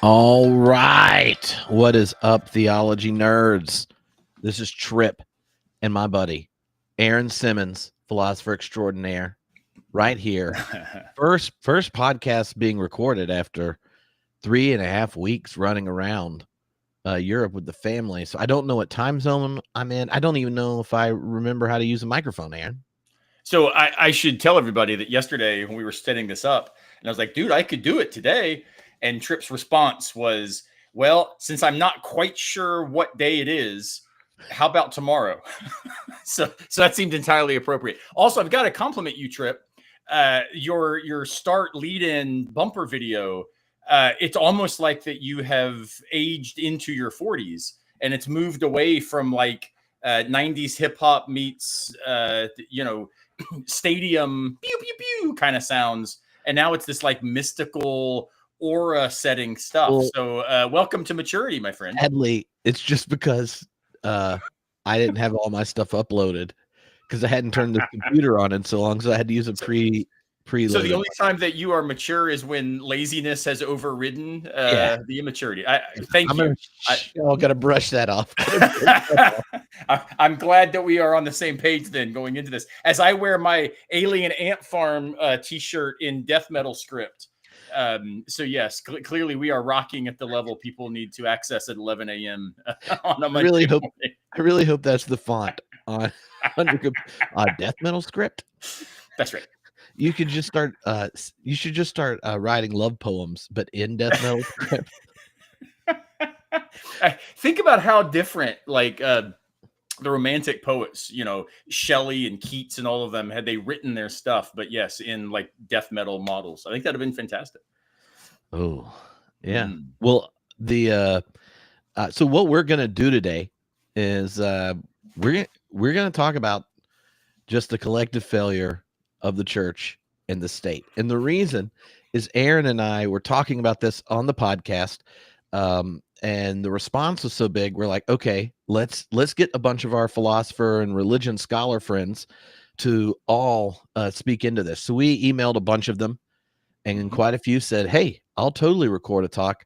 All right. What is up, theology nerds? This is Trip and my buddy, Aaron Simmons, philosopher extraordinaire, right here. First podcast being recorded after 3.5 weeks running around Europe with the family. So I don't know what time zone I'm in. I don't even know if I remember how to use a microphone, Aaron. So I should tell everybody that yesterday when we were setting this up, and I was like, dude, I could do it today. And Trip's response was, well, since I'm not quite sure what day it is, how about tomorrow? so that seemed entirely appropriate. Also, I've got to compliment you, Trip. Your start lead-in bumper video, it's almost like that you have aged into your 40s, and it's moved away from like 90s hip-hop meets, stadium pew pew pew kind of sounds, and now it's this like mystical aura setting stuff. Well, so welcome to maturity, my friend. Sadly, it's just because I didn't have all my stuff uploaded because I hadn't turned the computer on in so long, so I had to use a pre. So the only time that you are mature is when laziness has overridden the immaturity. Thank you. I got to brush that off. I'm glad that we are on the same page then going into this. As I wear my Alien Ant Farm t-shirt in death metal script. So yes, clearly we are rocking at the level people need to access at 11 a.m. on a Monday morning. I really hope that's the font on death metal script. That's right. You could just start. You should just start writing love poems, but in death metal script. Think about how different, like the Romantic poets, Shelley and Keats and all of them, had they written their stuff, but yes, in like death metal models. I think that'd have been fantastic. Oh, yeah. Well, so what we're gonna do today is we're gonna talk about just the collective failure of the church and the state. And the reason is Aaron and I were talking about this on the podcast, and the response was so big. We're like, okay, let's get a bunch of our philosopher and religion scholar friends to all speak into this. So we emailed a bunch of them, and quite a few said, hey, I'll totally record a talk.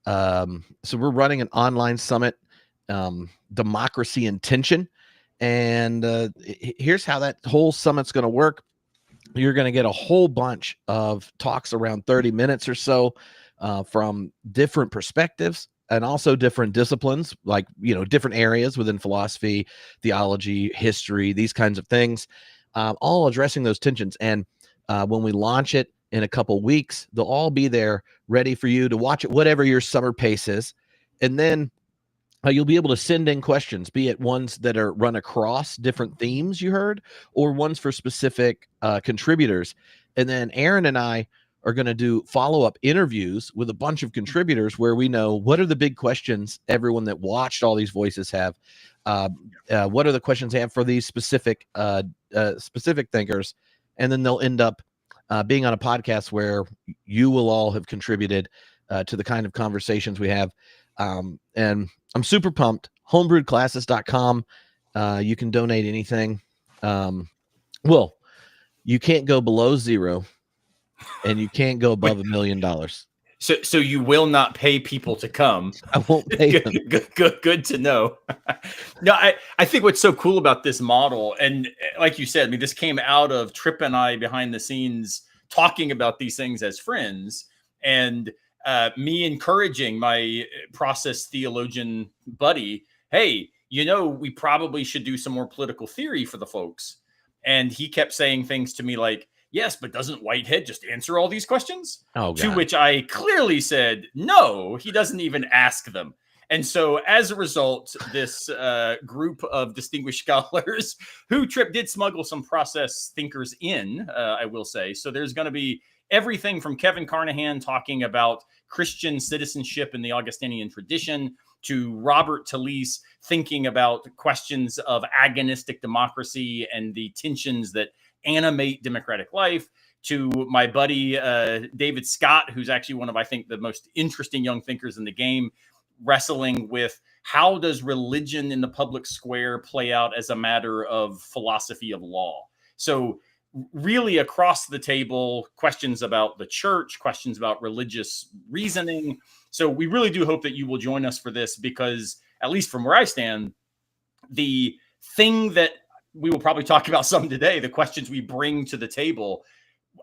So we're running an online summit, Democracy in Tension. And here's how that whole summit's going to work. You're going to get a whole bunch of talks around 30 minutes or so from different perspectives and also different disciplines, like, different areas within philosophy, theology, history, these kinds of things, all addressing those tensions. And when we launch it in a couple weeks, they'll all be there ready for you to watch it, whatever your summer pace is. And then you'll be able to send in questions, be it ones that are run across different themes you heard, or ones for specific contributors. And then Aaron and I are going to do follow-up interviews with a bunch of contributors where we know what are the big questions everyone that watched all these voices have. What are the questions they have for these specific thinkers? And then they'll end up being on a podcast where you will all have contributed to the kind of conversations we have. And I'm super pumped. Homebrewedclasses.com. You can donate anything. Well, you can't go below zero, and you can't go above $1 million. So you will not pay people to come. I won't pay them. Good to know. No, I think what's so cool about this model, and like you said, I mean, this came out of Trip and I behind the scenes talking about these things as friends, and me encouraging my process theologian buddy, hey, we probably should do some more political theory for the folks. And he kept saying things to me like, yes, but doesn't Whitehead just answer all these questions? Oh, God. To which I clearly said, no, he doesn't even ask them. And so as a result, this group of distinguished scholars who Trip did smuggle some process thinkers in, I will say. So there's going to be everything from Kevin Carnahan talking about Christian citizenship in the Augustinian tradition to Robert Talisse thinking about questions of agonistic democracy and the tensions that animate democratic life, to my buddy David Scott, who's actually one of, I think, the most interesting young thinkers in the game, wrestling with how does religion in the public square play out as a matter of philosophy of law. So really across the table, questions about the church, questions about religious reasoning, So we really do hope that you will join us for this, because at least from where I stand, the thing that we will probably talk about some today, the questions we bring to the table,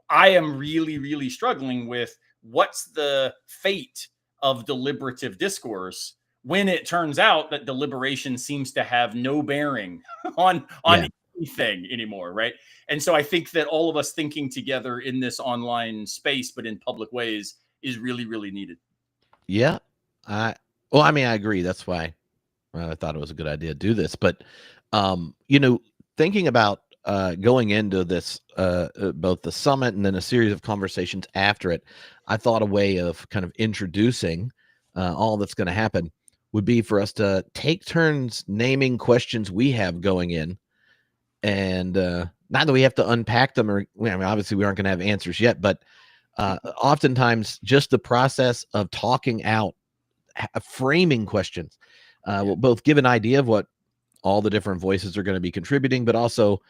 I am really, really struggling with what's the fate of deliberative discourse when it turns out that deliberation seems to have no bearing on anything anymore, right? And so I think that all of us thinking together in this online space, but in public ways, is really, really needed. Yeah. I agree. That's why I thought it was a good idea to do this. But thinking about going into this, both the summit and then a series of conversations after it, I thought a way of kind of introducing all that's going to happen would be for us to take turns naming questions we have going in. And not that we have to unpack them, or obviously we aren't going to have answers yet, but oftentimes just the process of talking out, framing questions will both give an idea of what all the different voices are going to be contributing, but also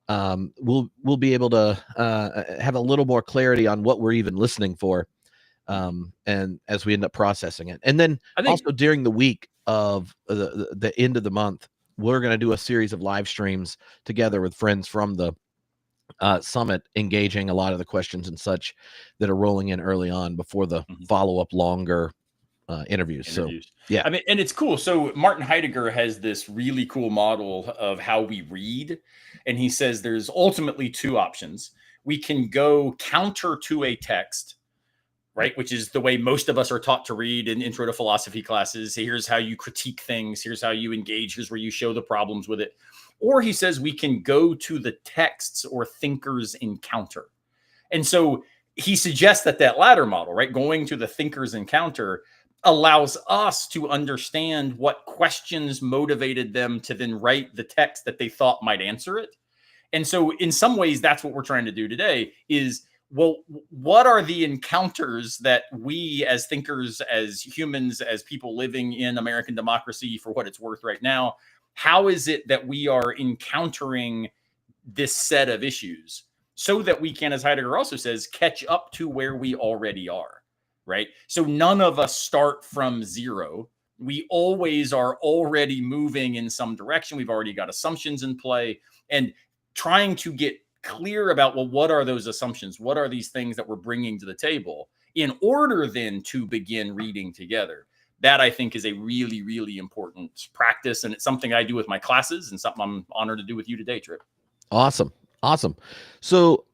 we'll be able to have a little more clarity on what we're even listening for, and as we end up processing it. And then also during the week of the end of the month, we're going to do a series of live streams together with friends from the summit, engaging a lot of the questions and such that are rolling in early on before the follow-up longer interviews. So yeah, I mean, and it's cool. So Martin Heidegger has this really cool model of how we read, and he says there's ultimately two options. We can go counter to a text, right, which is the way most of us are taught to read in intro to philosophy classes. Here's how you critique things. Here's how you engage. Here's where you show the problems with it. Or he says we can go to the texts or thinkers encounter. And so he suggests that latter model, right, going to the thinkers encounter, allows us to understand what questions motivated them to then write the text that they thought might answer it. And so in some ways, that's what we're trying to do today is, well, what are the encounters that we as thinkers, as humans, as people living in American democracy for what it's worth right now, how is it that we are encountering this set of issues so that we can, as Heidegger also says, catch up to where we already are, right? So none of us start from zero. We always are already moving in some direction. We've already got assumptions in play, and trying to get clear about, well, what are those assumptions? What are these things that we're bringing to the table in order then to begin reading together? That I think is a really, really important practice. And it's something I do with my classes and something I'm honored to do with you today, Trip. Awesome. So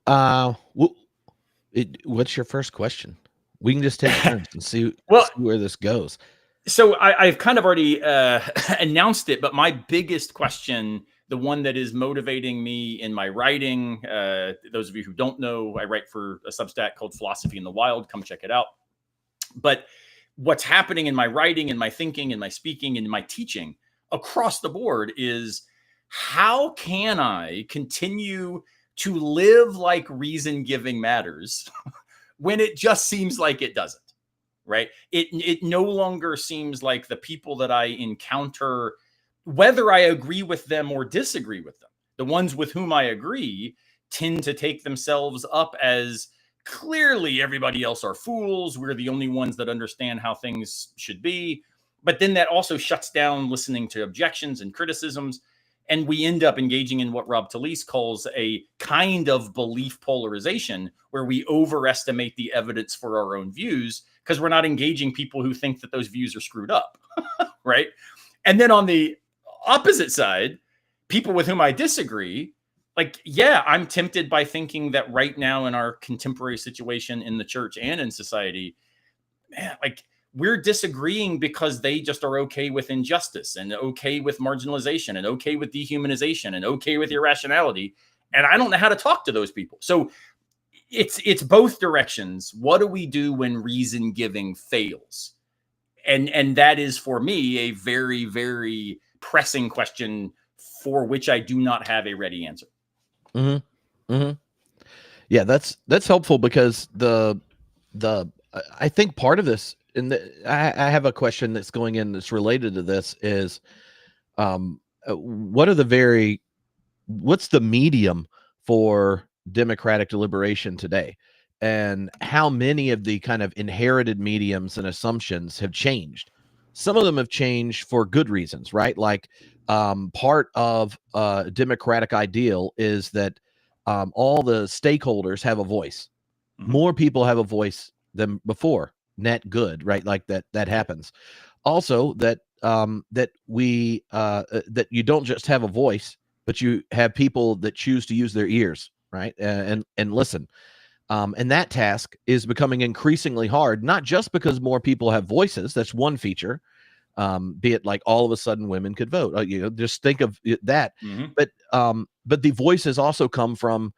what's your first question? We can just take turns and see where this goes. So I've kind of already announced it, but my biggest question, the one that is motivating me in my writing, those of you who don't know, I write for a Substack called Philosophy in the Wild. Come check it out. But what's happening in my writing, in my thinking, in my speaking, in my teaching across the board is, how can I continue to live like reason giving matters when it just seems like it doesn't, right? It no longer seems like the people that I encounter, whether I agree with them or disagree with them, the ones with whom I agree tend to take themselves up as clearly everybody else are fools. We're the only ones that understand how things should be. But then that also shuts down listening to objections and criticisms. And we end up engaging in what Rob Talisse calls a kind of belief polarization, where we overestimate the evidence for our own views because we're not engaging people who think that those views are screwed up, right? And then on the opposite side, people with whom I disagree, like, yeah, I'm tempted by thinking that right now in our contemporary situation in the church and in society, man, like, we're disagreeing because they just are okay with injustice and okay with marginalization and okay with dehumanization and okay with irrationality. And I don't know how to talk to those people. So it's both directions. What do we do when reason giving fails? And that is, for me, a very, very pressing question for which I do not have a ready answer. Yeah, that's helpful, because the I think part of this, and I have a question that's going in that's related to this, is what's the medium for democratic deliberation today? and how many of the kind of inherited mediums and assumptions have changed. Some of them have changed for good reasons, right? Like part of a democratic ideal is that all the stakeholders have a voice. More people have a voice than before. Net good, right? Like that happens. Also, that that you don't just have a voice, but you have people that choose to use their ears, right, and listen. And that task is becoming increasingly hard, not just because more people have voices. That's one feature. Be it like all of a sudden women could vote. Just think of that. But the voices also come from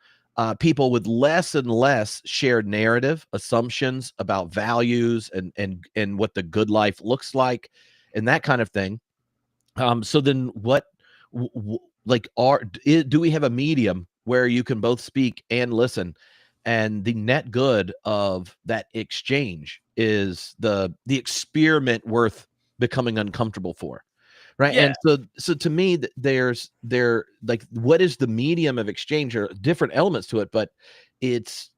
people with less and less shared narrative, assumptions about values and what the good life looks like, and that kind of thing. So then, what, do we have a medium where you can both speak and listen? And the net good of that exchange is the experiment worth becoming uncomfortable for, right? Yeah. And so to me, like, what is the medium of exchange? Or different elements to it, but it's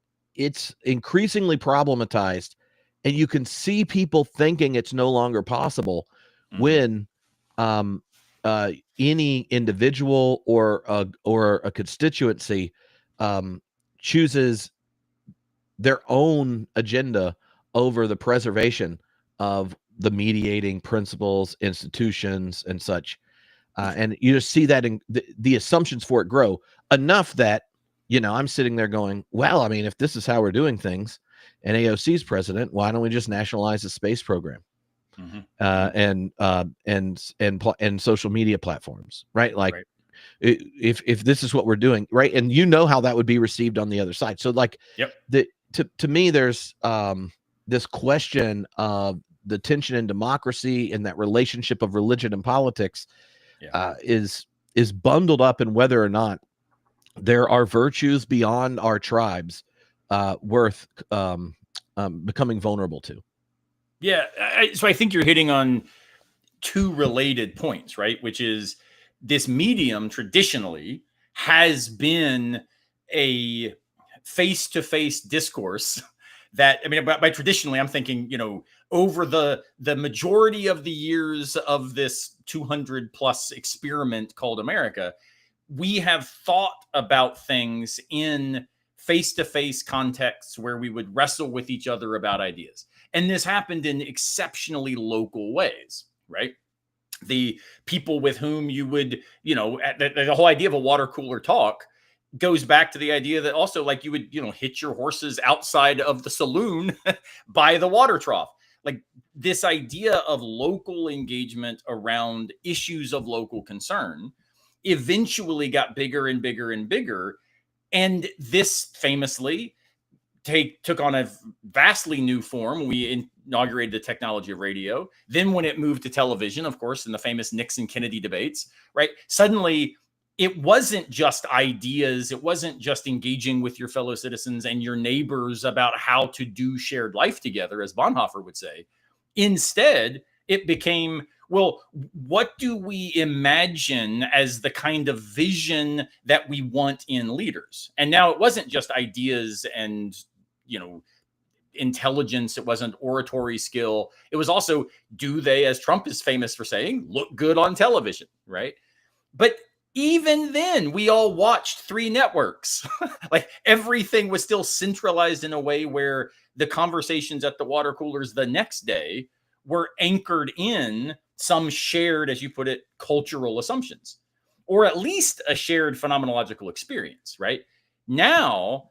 increasingly problematized, and you can see people thinking it's no longer possible when any individual or a constituency chooses their own agenda over the preservation of the mediating principles, institutions, and such. And you just see that in the assumptions for it grow enough that, I'm sitting there going, well, I mean, if this is how we're doing things and AOC's president, why don't we just nationalize the space program? And social media platforms, right? Like, if this is what we're doing, right? And how that would be received on the other side. So like, to me, there's this question of the tension in democracy and that relationship of religion and politics is bundled up in whether or not there are virtues beyond our tribes worth becoming vulnerable to. Yeah. So I think you're hitting on two related points, right? Which is, this medium traditionally has been a face-to-face discourse that, I mean, by traditionally, I'm thinking, over the majority of the years of this 200 plus experiment called America, we have thought about things in face-to-face contexts where we would wrestle with each other about ideas. And this happened in exceptionally local ways, right? The people with whom you would, the whole idea of a water cooler talk goes back to the idea that also, like, you would, hitch your horses outside of the saloon by the water trough. Like, this idea of local engagement around issues of local concern eventually got bigger and bigger and bigger. And this famously took on a vastly new form when we inaugurated the technology of radio. Then when it moved to television, of course, in the famous Nixon-Kennedy debates, right? Suddenly, it wasn't just ideas. It wasn't just engaging with your fellow citizens and your neighbors about how to do shared life together, as Bonhoeffer would say. Instead, it became, well, what do we imagine as the kind of vision that we want in leaders? And now it wasn't just ideas and, intelligence. It wasn't oratory skill. It was also, do they, as Trump is famous for saying, look good on television, right? But even then, we all watched 3 networks. Like, everything was still centralized in a way where the conversations at the water coolers the next day were anchored in some shared, as you put it, cultural assumptions, or at least a shared phenomenological experience, right? Now,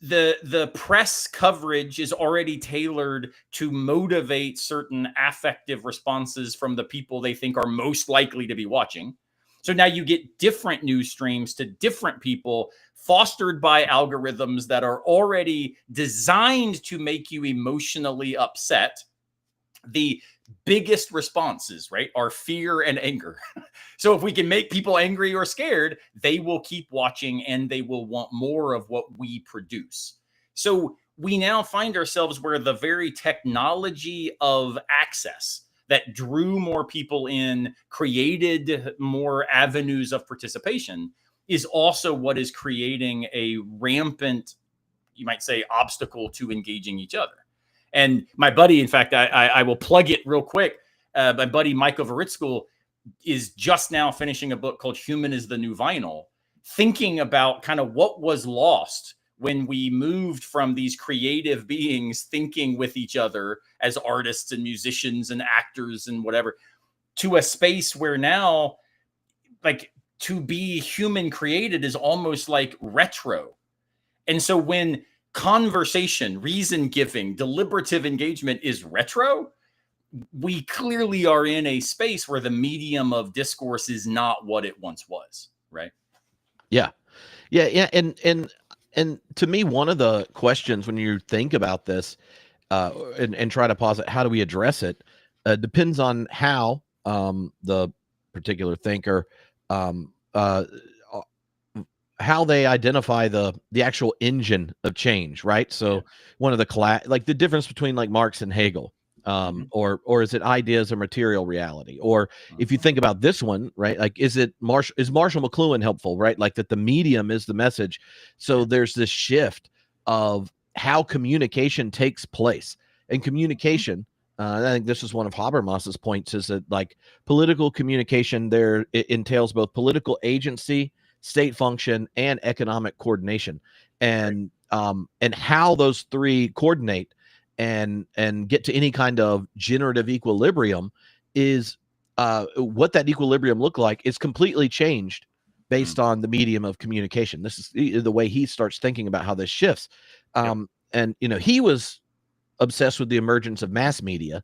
the press coverage is already tailored to motivate certain affective responses from the people they think are most likely to be watching. So now you get different news streams to different people, fostered by algorithms that are already designed to make you emotionally upset. The biggest responses, right, are fear and anger. So if we can make people angry or scared, they will keep watching and they will want more of what we produce. So we now find ourselves where the very technology of access that drew more people in, created more avenues of participation, is also what is creating a rampant you might say, obstacle to engaging each other. And my buddy, in fact, I will plug it real quick. My buddy Michael Veritzkel is just now finishing a book called Human is the New Vinyl, thinking about kind of what was lost when we moved from these creative beings thinking with each other as artists and musicians and actors and whatever, to a space where now, like, to be human created is almost like retro. And so when conversation, reason giving, deliberative engagement is retro, we clearly are in a space where the medium of discourse is not what it once was, right? Yeah. And to me, one of the questions when you think about this and try to pause it, how do we address it? Depends on how the particular thinker, how they identify the actual engine of change, right? So one of the like the difference between like Marx and Hegel, or is it ideas or material reality? Or if you think about this one, right, like is Marshall McLuhan helpful, right? Like that the medium is the message. So there's this shift of how communication takes place, and communication. I think this is one of Habermas's points, is that like political communication there, it entails both political agency, state function, and economic coordination, and how those three coordinate and get to any kind of generative equilibrium is what that equilibrium look like is completely changed based on the medium of communication. This is the way he starts thinking about how this shifts. And he was obsessed with the emergence of mass media,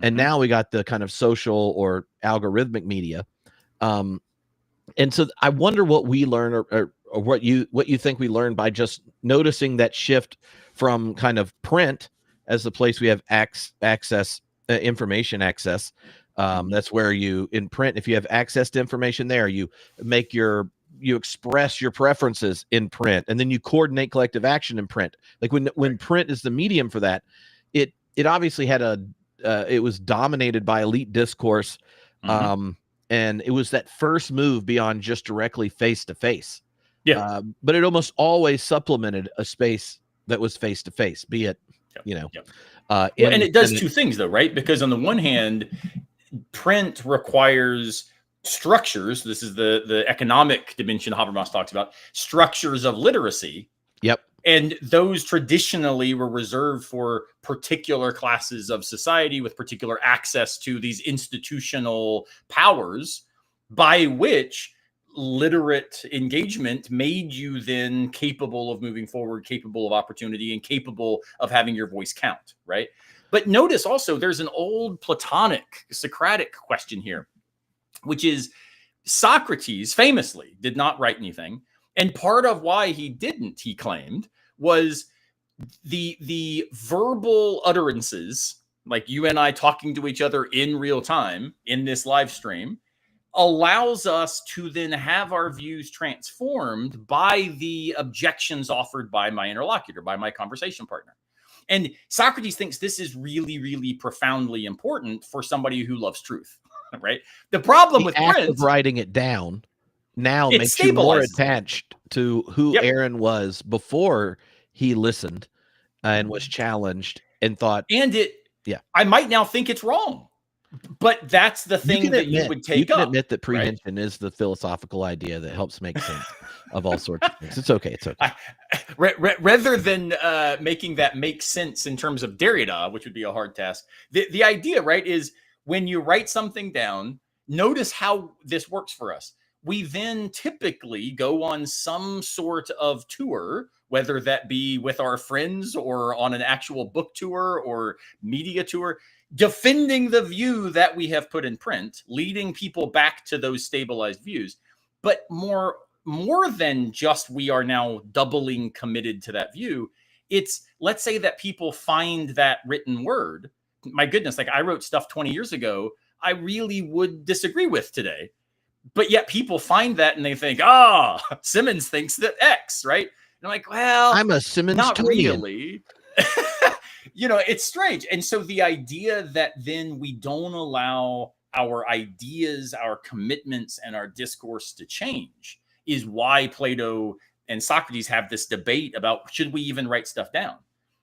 and now we got the kind of social or algorithmic media. And so I wonder what we learn, or what you think we learned by just noticing that shift from kind of print as the place we have access, information access. That's where in print, if you have access to information there, you express your preferences in print, and then you coordinate collective action in print. Like when print is the medium for that, it obviously had it was dominated by elite discourse. And it was that first move beyond just directly face to face. But it almost always supplemented a space that was face to face, be it, and it does two things though, right? Because on the one hand, print requires structures. This is the economic dimension Habermas talks about, structures of literacy. And those traditionally were reserved for particular classes of society with particular access to these institutional powers, by which literate engagement made you then capable of moving forward, capable of opportunity, and capable of having your voice count, right? But notice also there's an old Platonic, Socratic question here, which is Socrates famously did not write anything. And part of why he didn't, he claimed, was the verbal utterances, like you and I talking to each other in real time in this live stream, allows us to then have our views transformed by the objections offered by my interlocutor, by my conversation partner. And Socrates thinks this is really, really profoundly important for somebody who loves truth, right? The problem with act print of writing it down now makes you more attached to who Aaron was before he listened and was challenged and thought, I might now think it's wrong. But that's the thing that you would take up. You can admit that prehension is the philosophical idea that helps make sense of all sorts of things. It's okay. It's okay. Rather than making that make sense in terms of Derrida, which would be a hard task, the idea, right, is when you write something down, notice how this works for us. We then typically go on some sort of tour, whether that be with our friends or on an actual book tour or media tour, defending the view that we have put in print, leading people back to those stabilized views. But more than just we are now doubling committed to that view, it's, let's say that people find that written word. My goodness, like I wrote stuff 20 years ago, I really would disagree with today. But yet people find that and they think, Simmons thinks that X, right? And I'm like, well, I'm a Simmons, not really. It's strange. And so the idea that then we don't allow our ideas, our commitments, and our discourse to change is why Plato and Socrates have this debate about should we even write stuff down.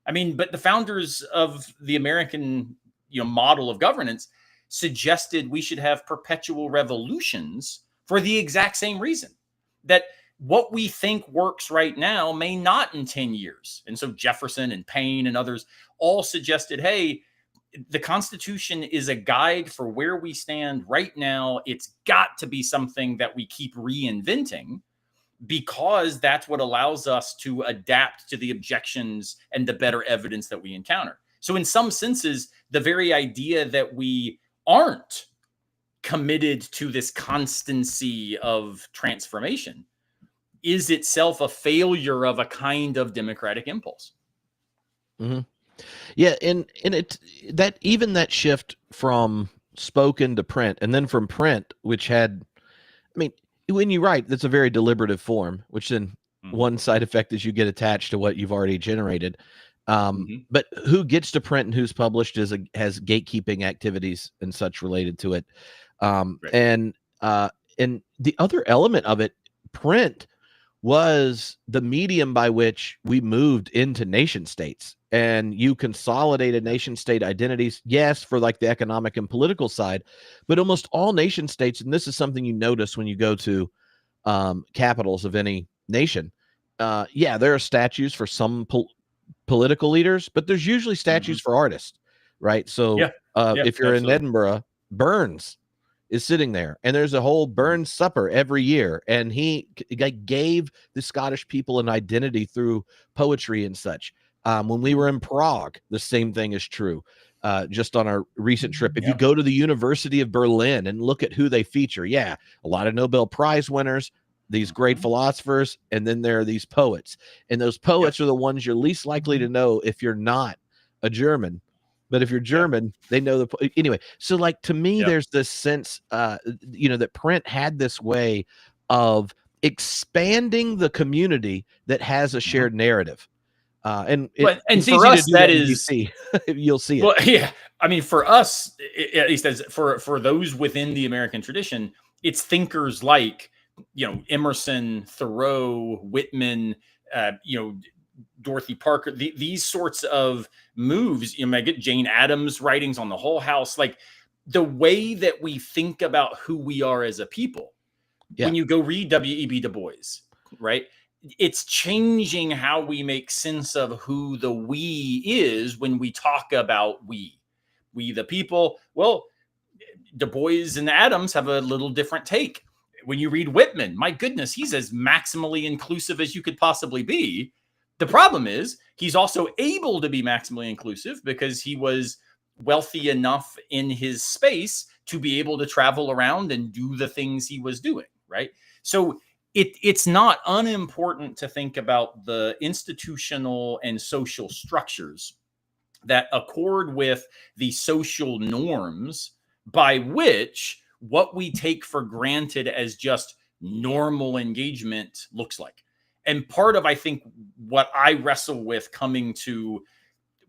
I mean, but the founders of the American model of governance suggested we should have perpetual revolutions for the exact same reason, that what we think works right now may not in 10 years. And so Jefferson and Paine and others all suggested, hey, the Constitution is a guide for where we stand right now. It's got to be something that we keep reinventing, because that's what allows us to adapt to the objections and the better evidence that we encounter. So in some senses, the very idea that we aren't committed to this constancy of transformation is itself a failure of a kind of democratic impulse. Mm-hmm. Yeah, and it that even that shift from spoken to print, and then from print, which had, I mean, when you write, that's a very deliberative form, which then one side effect is you get attached to what you've already generated. But who gets to print and who's published has gatekeeping activities and such related to it. And the other element of it, print was the medium by which we moved into nation states, and you consolidated nation state identities. Yes, for like the economic and political side, but almost all nation states, and this is something you notice when you go to capitals of any nation. Yeah, there are statues for some political leaders, but there's usually statues for artists, right? So if you're in Edinburgh, Burns is sitting there, and there's a whole Burns supper every year, and he gave the Scottish people an identity through poetry and such. When we were in Prague, the same thing is true. Just on our recent trip, if you go to the University of Berlin and look at who they feature, a lot of Nobel Prize winners, these great philosophers, and then there are these poets, and those poets are the ones you're least likely to know if you're not a German. But if you're German, they know anyway. So like, to me, there's this sense, that print had this way of expanding the community that has a shared narrative. And it's for us, that is, you'll see it. Well, yeah. I mean, for us, at least as for those within the American tradition, it's thinkers like, Emerson, Thoreau, Whitman, Dorothy Parker, these sorts of moves. I get Jane Addams' writings on the Hull House, like the way that we think about who we are as a people. When you go read W.E.B. Du Bois, right? It's changing how we make sense of who the we is when we talk about we the people. Well, Du Bois and Addams have a little different take. When you read Whitman, my goodness, he's as maximally inclusive as you could possibly be. The problem is he's also able to be maximally inclusive because he was wealthy enough in his space to be able to travel around and do the things he was doing, right? So it's not unimportant to think about the institutional and social structures that accord with the social norms by which what we take for granted as just normal engagement looks like. And part of, I think, what I wrestle with coming to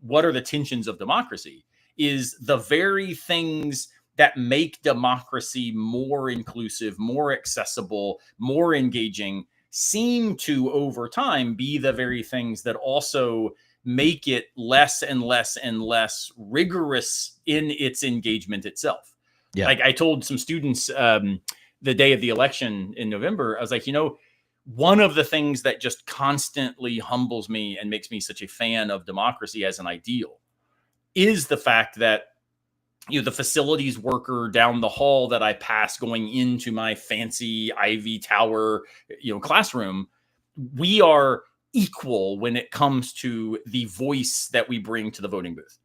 what are the tensions of democracy is the very things that make democracy more inclusive, more accessible, more engaging seem to, over time, be the very things that also make it less and less and less rigorous in its engagement itself. Yeah. Like I told some students the day of the election in November, I was like, one of the things that just constantly humbles me and makes me such a fan of democracy as an ideal is the fact that, the facilities worker down the hall that I pass going into my fancy Ivy Tower, classroom, we are equal when it comes to the voice that we bring to the voting booth.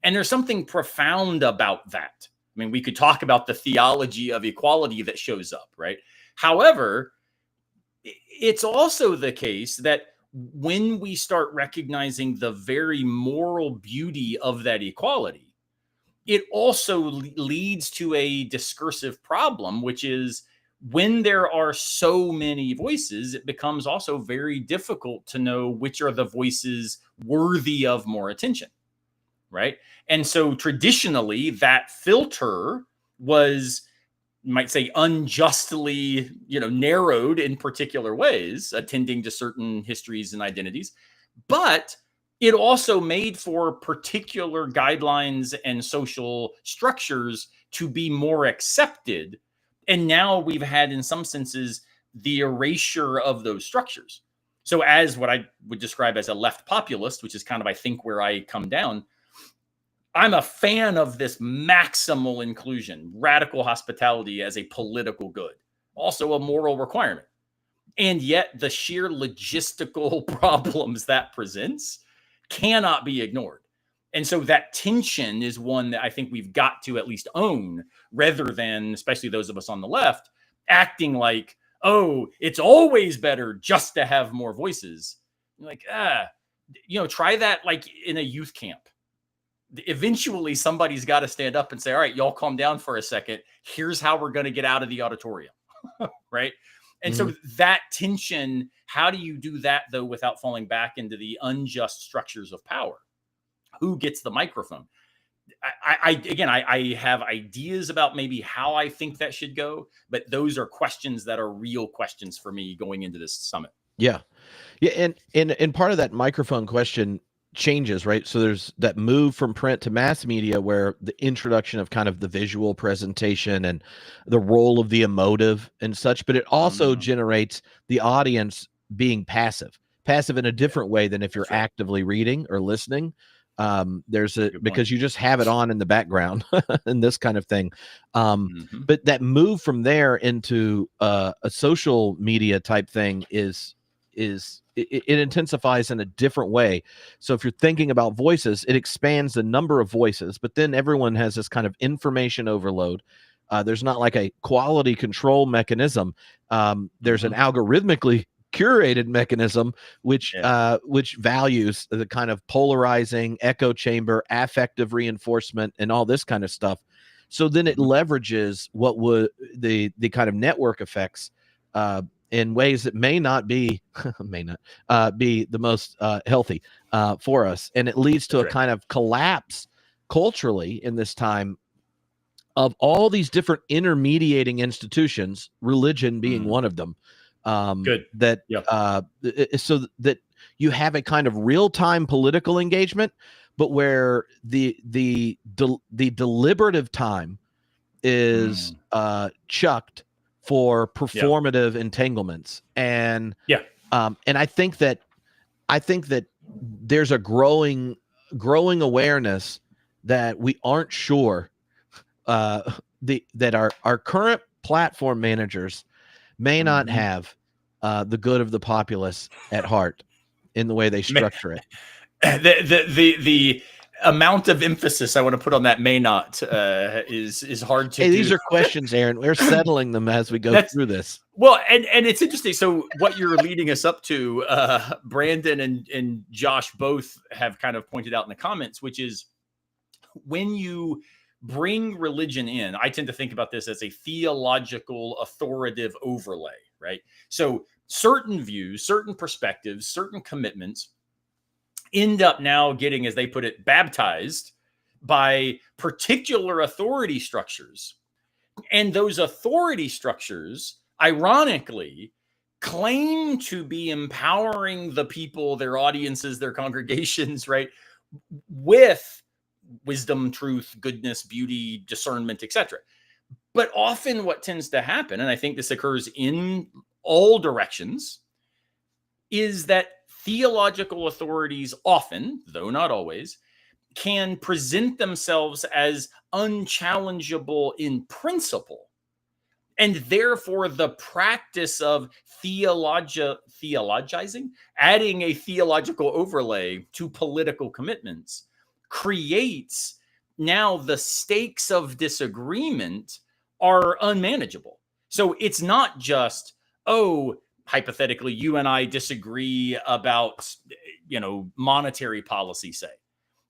And there's something profound about that. I mean, we could talk about the theology of equality that shows up, right? However, it's also the case that when we start recognizing the very moral beauty of that equality, it also leads to a discursive problem, which is when there are so many voices, it becomes also very difficult to know which are the voices worthy of more attention, right? And so traditionally, that filter was you might say, unjustly, narrowed in particular ways, attending to certain histories and identities. But it also made for particular guidelines and social structures to be more accepted. And now we've had, in some senses, the erasure of those structures. So as what I would describe as a left populist, which is kind of, I think, where I come down, I'm a fan of this maximal inclusion, radical hospitality as a political good, also a moral requirement. And yet the sheer logistical problems that presents cannot be ignored. And so that tension is one that I think we've got to at least own, rather than, especially those of us on the left, acting like, oh, it's always better just to have more voices. Like, try that like in a youth camp. Eventually somebody's got to stand up and say, all right, y'all calm down for a second. Here's how we're going to get out of the auditorium. Right. And so that tension, how do you do that though, without falling back into the unjust structures of power? Who gets the microphone? I have ideas about maybe how I think that should go, but those are questions that are real questions for me going into this summit. Yeah. And part of that microphone question changes, right? So there's that move from print to mass media, where the introduction of kind of the visual presentation and the role of the emotive and such, but it also generates the audience being passive in a different way than if you're actively reading or listening. Because you just have it on in the background and this kind of thing. But that move from there into a social media type thing it intensifies in a different way. So if you're thinking about voices, it expands the number of voices, but then everyone has this kind of information overload. There's not like a quality control mechanism. There's an algorithmically curated mechanism which values the kind of polarizing echo chamber, affective reinforcement, and all this kind of stuff. So then it leverages what would the kind of network effects in ways that may not be the most healthy for us, and it leads to a kind of collapse culturally in this time of all these different intermediating institutions, religion being one of them. So that you have a kind of real-time political engagement, but where the deliberative time is chucked for performative entanglements. And I think that there's a growing awareness that we aren't sure that our current platform managers may not have the good of the populace at heart in the way they structure it. The amount of emphasis I want to put on that may not is hard to do. These are questions, Aaron. We're settling them as we go through this. Well, and it's interesting. So what you're leading us up to, Brandon and Josh both have kind of pointed out in the comments, which is when you bring religion in, I tend to think about this as a theological authoritative overlay, right? So certain views, certain perspectives, certain commitments end up now getting, as they put it, baptized by particular authority structures. And those authority structures, ironically, claim to be empowering the people, their audiences, their congregations, right, with wisdom, truth, goodness, beauty, discernment, etc. But often what tends to happen, and I think this occurs in all directions, is that theological authorities often, though not always, can present themselves as unchallengeable in principle. And therefore, the practice of theologizing, adding a theological overlay to political commitments, creates now the stakes of disagreement are unmanageable. So it's not just, hypothetically, you and I disagree about, monetary policy, say.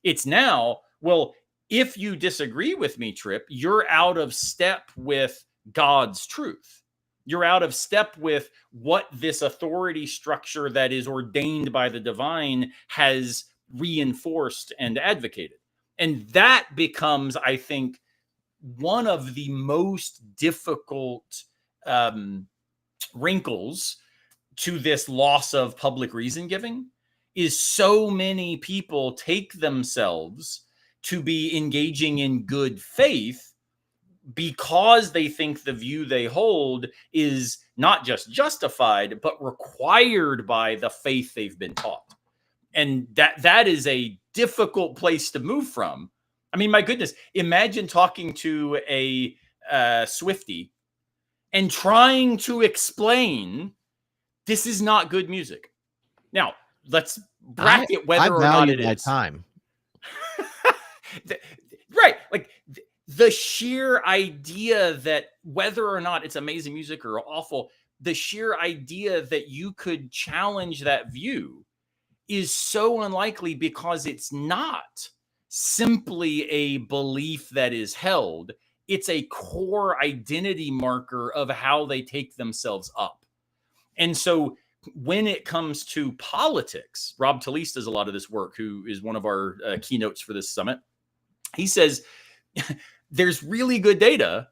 It's now, well, if you disagree with me, Tripp, you're out of step with God's truth. You're out of step with what this authority structure that is ordained by the divine has reinforced and advocated. And that becomes, I think, one of the most difficult wrinkles to this loss of public reason giving is so many people take themselves to be engaging in good faith because they think the view they hold is not just justified, but required by the faith they've been taught. And that is a difficult place to move from. I mean, my goodness, imagine talking to a Swiftie and trying to explain this is not good music. Now, let's bracket whether or not it my is. Time. Right. Like the sheer idea that whether or not it's amazing music or awful, the sheer idea that you could challenge that view is so unlikely because it's not simply a belief that is held. It's a core identity marker of how they take themselves up. And so when it comes to politics, Rob Talise does a lot of this work, who is one of our keynotes for this summit. He says there's really good data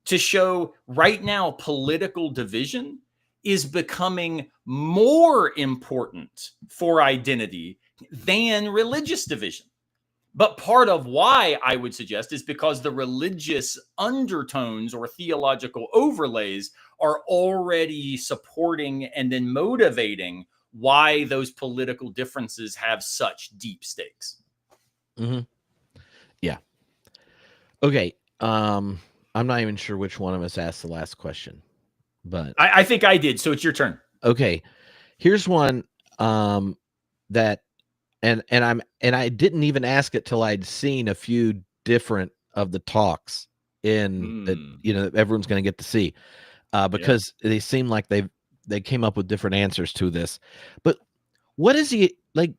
to show right now political division is becoming more important for identity than religious division. But part of why I would suggest is because the religious undertones or theological overlays are already supporting and then motivating why those political differences have such deep stakes. Mm-hmm. Yeah. Okay. I'm not even sure which one of us asked the last question, but I think I did. So it's your turn. Okay. Here's one that and I didn't even ask it till I'd seen a few different of the talks in that everyone's going to get to see because they seem like they came up with different answers to this. But what is he like?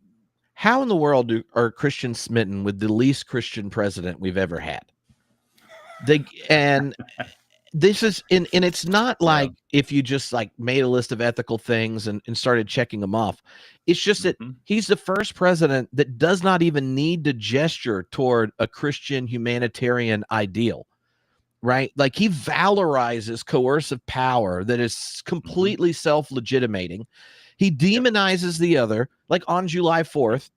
How in the world are Christians smitten with the least Christian president we've ever had? This is and it's not like if you just like made a list of ethical things and started checking them off. It's just that he's the first president that does not even need to gesture toward a Christian humanitarian ideal, right? Like he valorizes coercive power that is completely self-legitimating. He demonizes the other, like on July 4th,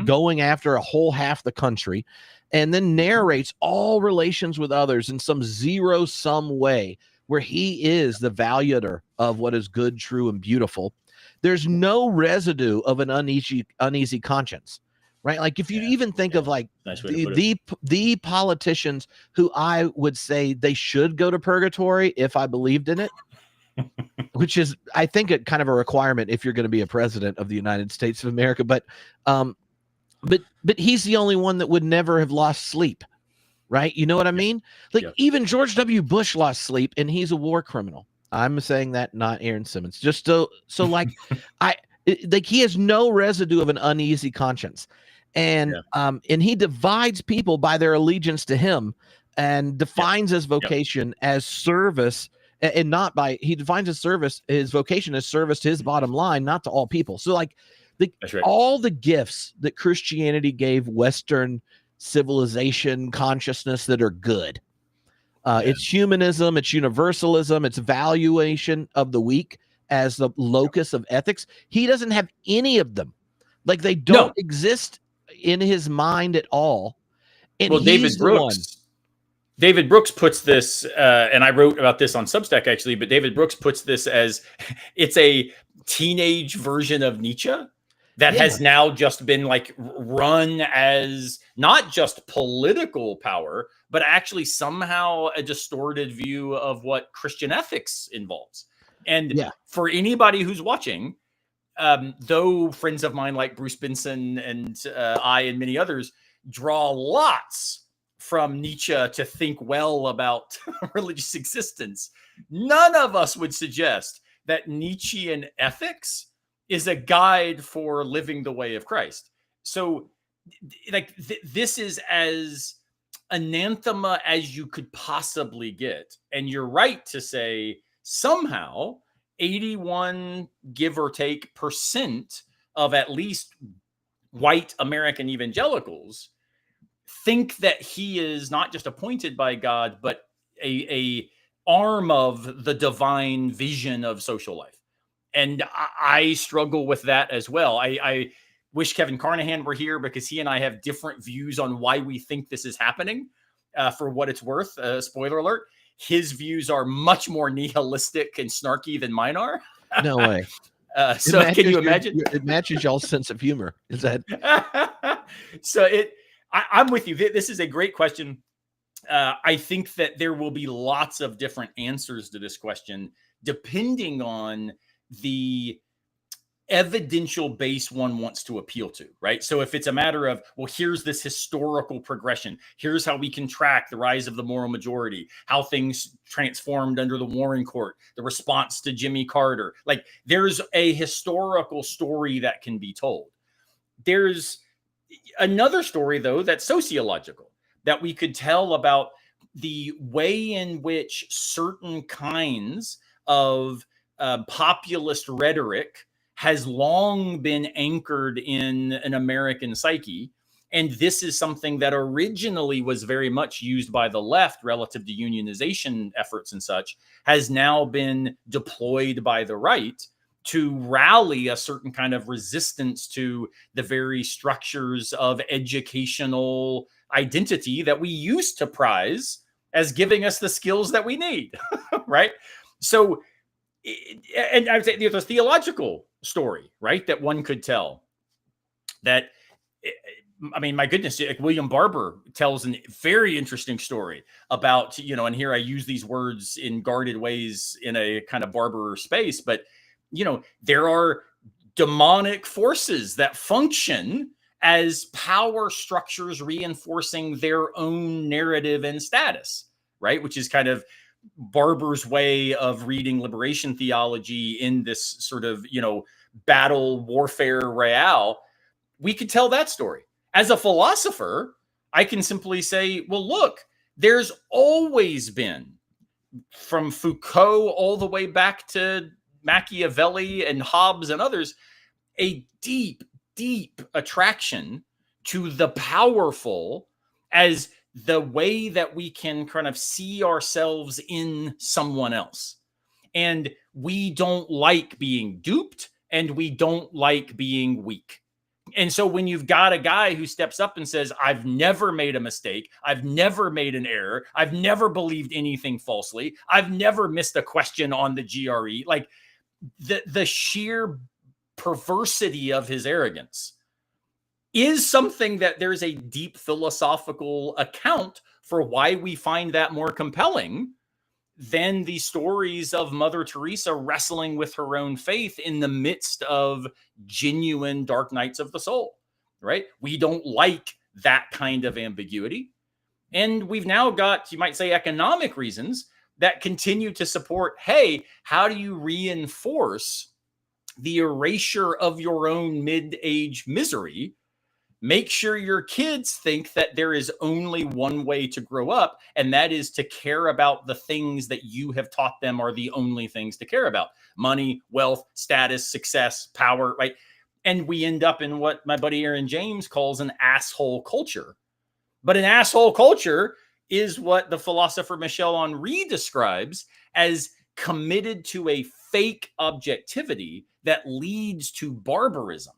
going after a whole half the country, and then narrates all relations with others in some zero-sum way where he is the valuator of what is good, true, and beautiful. There's no residue of an uneasy conscience, right? Like if you even think of like the politicians who I would say they should go to purgatory if I believed in it, which is, I think, kind of a requirement if you're going to be a president of the United States of America. But he's the only one that would never have lost sleep, right? You know what I mean? Like even George W. Bush lost sleep, and he's a war criminal. I'm saying that, not Aaron Simmons. Just so like he has no residue of an uneasy conscience, and he divides people by their allegiance to him, and defines his vocation as service. And not by, he defines his vocation as service to his bottom line, not to all people. So like all the gifts that Christianity gave Western civilization consciousness that are good. It's humanism, it's universalism, it's valuation of the weak as the locus of ethics. He doesn't have any of them. Like they don't exist in his mind at all. And well, David Brooks puts this, and I wrote about this on Substack actually, but David Brooks puts this as it's a teenage version of Nietzsche that has now just been like run as not just political power, but actually somehow a distorted view of what Christian ethics involves. And for anybody who's watching, though friends of mine like Bruce Benson and I and many others draw lots from Nietzsche to think well about religious existence, none of us would suggest that Nietzschean ethics is a guide for living the way of Christ. So like this is as anathema as you could possibly get. And you're right to say somehow 81, give or take, % of at least white American evangelicals think that he is not just appointed by God, but a arm of the divine vision of social life. And I struggle with that as well. I wish Kevin Carnahan were here, because he and I have different views on why we think this is happening. For what it's worth, spoiler alert, his views are much more nihilistic and snarky than mine are. No way. So can you imagine? It matches y'all's sense of humor. Is that? So I'm with you. This is a great question. I think that there will be lots of different answers to this question, depending on the evidential base one wants to appeal to, right? So if it's a matter of, well, here's this historical progression, here's how we can track the rise of the moral majority, how things transformed under the Warren Court, the response to Jimmy Carter, like there's a historical story that can be told. There's another story, though, that's sociological, that we could tell about the way in which certain kinds of populist rhetoric has long been anchored in an American psyche. And this is something that originally was very much used by the left relative to unionization efforts and such, has now been deployed by the right to rally a certain kind of resistance to the very structures of educational identity that we used to prize as giving us the skills that we need, right? So, and I would say there's a theological story, right, that one could tell. That, I mean, my goodness, like William Barber tells a very interesting story about, and here I use these words in guarded ways in a kind of Barber space, but, there are demonic forces that function as power structures reinforcing their own narrative and status, right? Which is kind of Barber's way of reading liberation theology in this sort of, battle warfare royale. We could tell that story. As a philosopher, I can simply say, well, look, there's always been, from Foucault all the way back to Machiavelli and Hobbes and others, a deep, deep attraction to the powerful as the way that we can kind of see ourselves in someone else. And we don't like being duped, and we don't like being weak. And so when you've got a guy who steps up and says, I've never made a mistake, I've never made an error, I've never believed anything falsely, I've never missed a question on the GRE, like the sheer perversity of his arrogance is something that there's a deep philosophical account for why we find that more compelling than the stories of Mother Teresa wrestling with her own faith in the midst of genuine dark nights of the soul, right? We don't like that kind of ambiguity. And we've now got, you might say, economic reasons that continue to support, hey, how do you reinforce the erasure of your own mid-age misery? Make sure your kids think that there is only one way to grow up, and that is to care about the things that you have taught them are the only things to care about: money, wealth, status, success, power, right? And we end up in what my buddy Aaron James calls an asshole culture. But an asshole culture is what the philosopher Michel Henry describes as committed to a fake objectivity that leads to barbarism,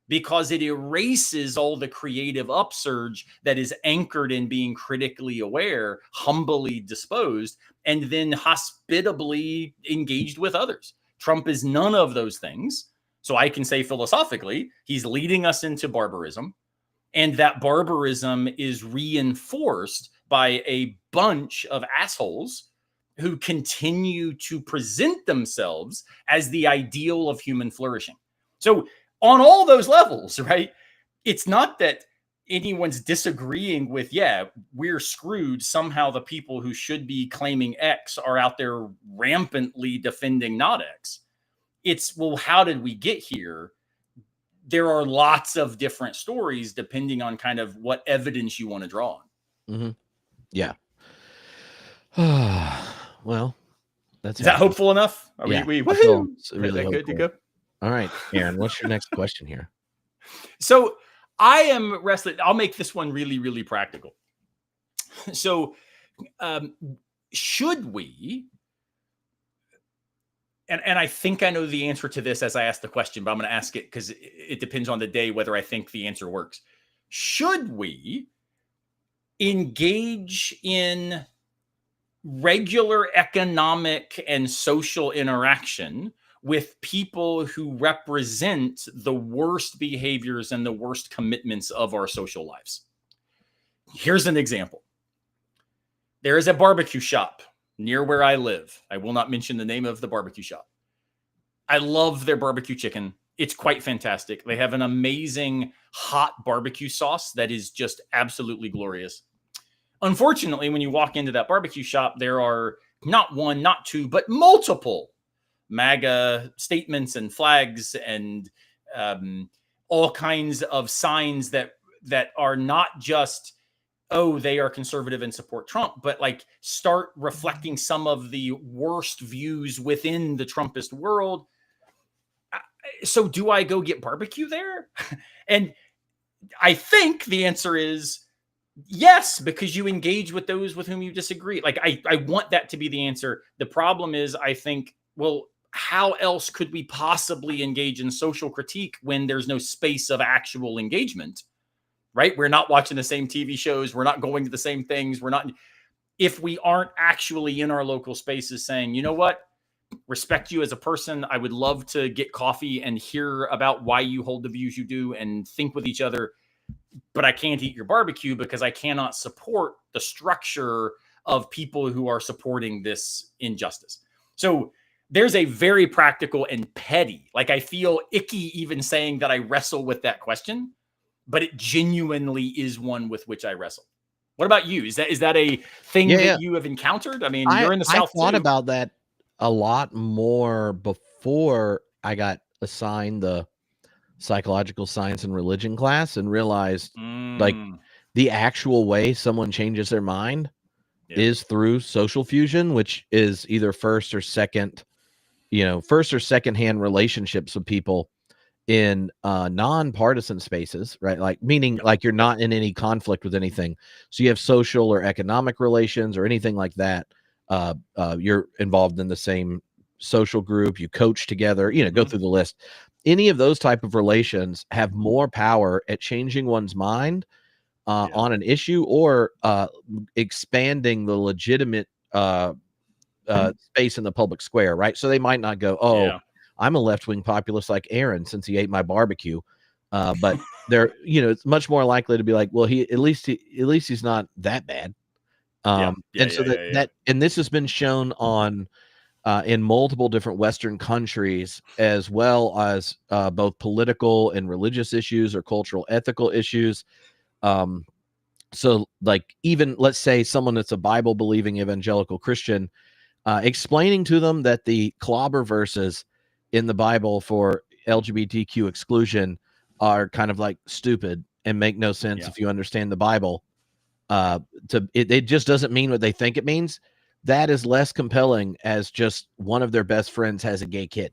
because it erases all the creative upsurge that is anchored in being critically aware, humbly disposed, and then hospitably engaged with others. Trump is none of those things. So I can say philosophically, he's leading us into barbarism. And that barbarism is reinforced by a bunch of assholes who continue to present themselves as the ideal of human flourishing. So on all those levels, right, it's not that anyone's disagreeing with, yeah, we're screwed. Somehow the people who should be claiming X are out there rampantly defending not X. It's, well, how did we get here? There are lots of different stories depending on kind of what evidence you want to draw on. Mm-hmm. Yeah. Well, is that hopeful enough? Are yeah, we really good to go? All right, Aaron, what's your next question here? So I am wrestling. I'll make this one really, really practical. So, should we? And I think I know the answer to this as I ask the question, but I'm going to ask it because it depends on the day whether I think the answer works. Should we engage in regular economic and social interaction with people who represent the worst behaviors and the worst commitments of our social lives? Here's an example. There is a barbecue shop near where I live. I will not mention the name of the barbecue shop. I love their barbecue chicken. It's quite fantastic. They have an amazing hot barbecue sauce that is just absolutely glorious. Unfortunately, when you walk into that barbecue shop, there are not one, not two, but multiple MAGA statements and flags and all kinds of signs that are not just, oh, they are conservative and support Trump, but like start reflecting some of the worst views within the Trumpist world. So do I go get barbecue there? And I think the answer is yes, because you engage with those with whom you disagree. Like I want that to be the answer. The problem is I think, well, how else could we possibly engage in social critique when there's no space of actual engagement? Right? We're not watching the same TV shows. We're not going to the same things. If we aren't actually in our local spaces saying, you know what, respect you as a person. I would love to get coffee and hear about why you hold the views you do and think with each other, but I can't eat your barbecue because I cannot support the structure of people who are supporting this injustice. So there's a very practical and petty, like I feel icky even saying that I wrestle with that question, but it genuinely is one with which I wrestle. What about you? Is that a thing that you have encountered? I mean, you're in the South. I thought about that a lot more before I got assigned the psychological science and religion class and realized like the actual way someone changes their mind is through social fusion, which is either first or second hand relationships with people in non-partisan spaces, right? Like meaning like you're not in any conflict with anything. So you have social or economic relations or anything like that. You're involved in the same social group, you coach together, go through the list. Any of those type of relations have more power at changing one's mind on an issue or expanding the legitimate space in the public square, right? So they might not go, I'm a left-wing populist like Aaron since he ate my barbecue. But they're, it's much more likely to be like, well, at least he's not that bad. And this has been shown on in multiple different Western countries, as well as both political and religious issues or cultural ethical issues. So like even let's say someone that's a Bible believing evangelical Christian, explaining to them that the clobber verses in the Bible for LGBTQ exclusion are kind of like stupid and make no sense if you understand the Bible. It just doesn't mean what they think it means. That is less compelling as just one of their best friends has a gay kid.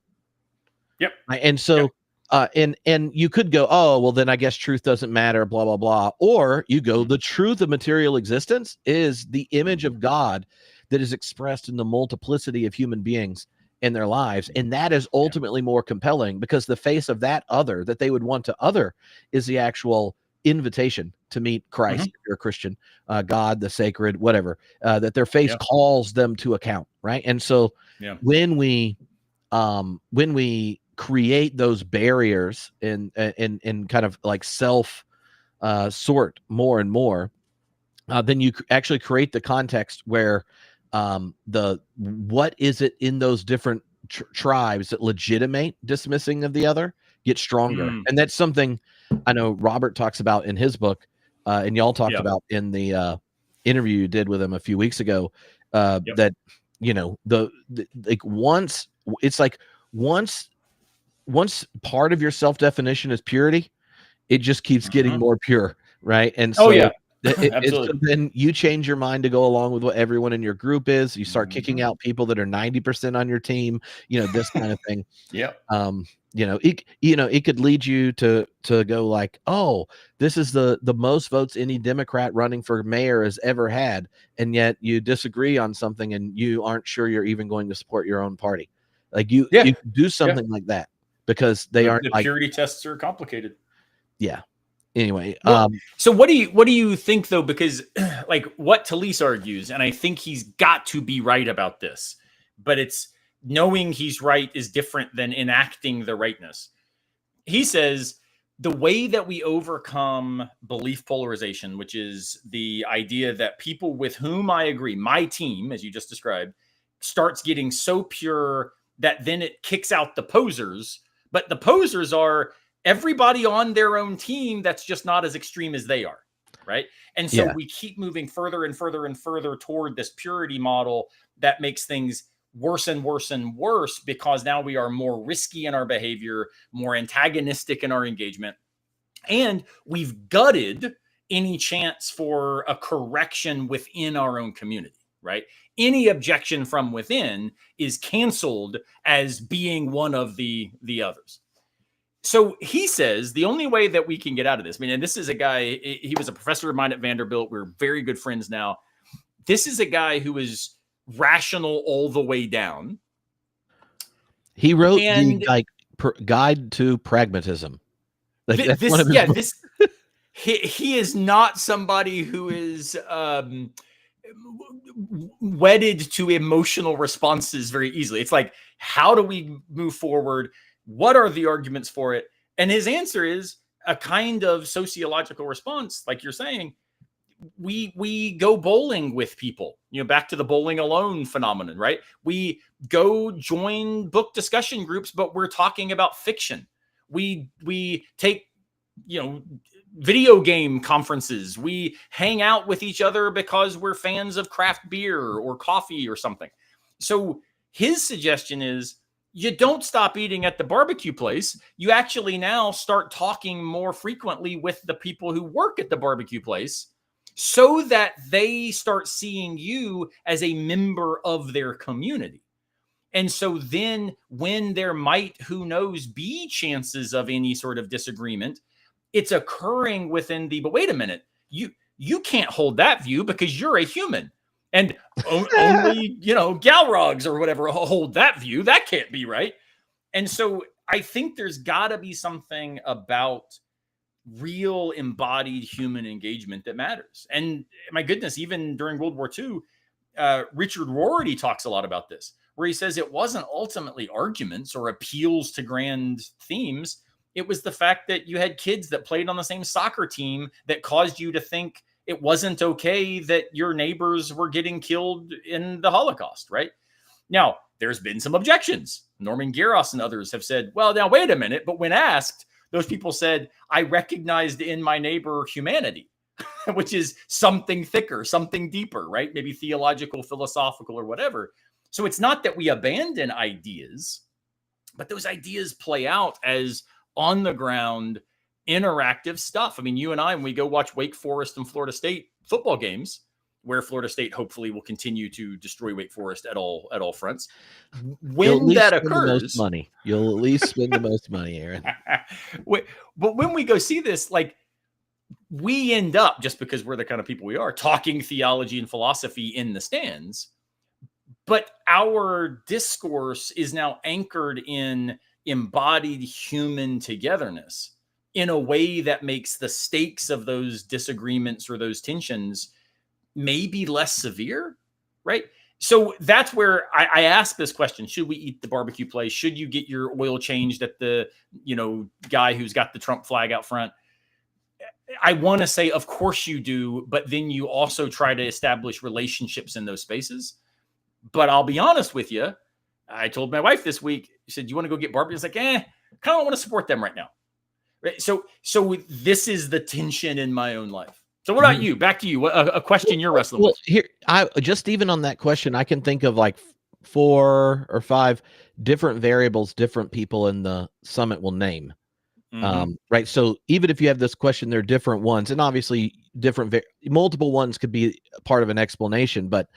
Yep. And so, and you could go, oh, well, then I guess truth doesn't matter, blah, blah, blah. Or you go, the truth of material existence is the image of God that is expressed in the multiplicity of human beings in their lives. And that is ultimately more compelling because the face of that other that they would want to other is the actual invitation to meet Christ, if you're a Christian, God, the sacred, whatever, that their face calls them to account, right? And so when we create those barriers and kind of like self sort more and more, then you actually create the context where what is it in those different tribes that legitimate dismissing of the other get stronger. And that's something I know Robert talks about in his book, and y'all talked about in the interview you did with him a few weeks ago, that once part of your self-definition is purity, it just keeps getting more pure, right? And so so then you change your mind to go along with what everyone in your group is. You start kicking out people that are 90% on your team, this kind of thing. it could lead you to go like, oh, this is the most votes any Democrat running for mayor has ever had, and yet you disagree on something and you aren't sure you're even going to support your own party. Like you do something like that because they aren't the purity tests are complicated. Yeah. Anyway, so what do you think though? Because like what Talese argues, and I think he's got to be right about this, but it's knowing he's right is different than enacting the rightness. He says the way that we overcome belief polarization, which is the idea that people with whom I agree, my team, as you just described, starts getting so pure that then it kicks out the posers, but the posers are everybody on their own team that's just not as extreme as they are, right? And so we keep moving further and further and further toward this purity model that makes things worse and worse and worse because now we are more risky in our behavior, more antagonistic in our engagement, and we've gutted any chance for a correction within our own community, right? Any objection from within is canceled as being one of the others. So he says the only way that we can get out of this, I mean, and this is a guy, he was a professor of mine at Vanderbilt. We're very good friends now. This is a guy who is rational all the way down. He wrote the Guide to Pragmatism. Like, he is not somebody who is wedded to emotional responses very easily. It's like, how do we move forward? What are the arguments for it? And his answer is a kind of sociological response, like you're saying. We go bowling with people, back to the bowling alone phenomenon, right? We go join book discussion groups, but we're talking about fiction. We take, video game conferences. We hang out with each other because we're fans of craft beer or coffee or something. So his suggestion is, you don't stop eating at the barbecue place. You actually now start talking more frequently with the people who work at the barbecue place so that they start seeing you as a member of their community. And so then when there might, who knows, be chances of any sort of disagreement, it's occurring within but wait a minute, you can't hold that view because you're a human. And only, Galrogs or whatever hold that view. That can't be right. And so I think there's got to be something about real embodied human engagement that matters. And my goodness, even during World War II, Richard Rorty talks a lot about this, where he says it wasn't ultimately arguments or appeals to grand themes. It was the fact that you had kids that played on the same soccer team that caused you to think it wasn't okay that your neighbors were getting killed in the Holocaust, right? Now, there's been some objections. Norman Garros and others have said, well, now, wait a minute. But when asked, those people said, I recognized in my neighbor humanity, which is something thicker, something deeper, right? Maybe theological, philosophical, or whatever. So it's not that we abandon ideas, but those ideas play out as on the ground interactive stuff. I mean, you and I, when we go watch Wake Forest and Florida State football games, where Florida State hopefully will continue to destroy Wake Forest at all fronts. When that occurs, you'll at least spend the most money, Aaron. But when we go see this, like, we end up, just because we're the kind of people we are, talking theology and philosophy in the stands. But our discourse is now anchored in embodied human togetherness in a way that makes the stakes of those disagreements or those tensions maybe less severe, right? So that's where I ask this question. Should we eat the barbecue place? Should you get your oil changed at the, guy who's got the Trump flag out front? I want to say, of course you do, but then you also try to establish relationships in those spaces. But I'll be honest with you. I told my wife this week, she said, you want to go get barbecue? It's like, kind of don't want to support them right now. Right? So this is the tension in my own life. So what about you? Back to you. A question you're wrestling with. Here, I just even on that question, I can think of like 4 or 5 different variables different people in the summit will name. Right. So even if you have this question, there are different ones, and obviously multiple ones could be part of an explanation. But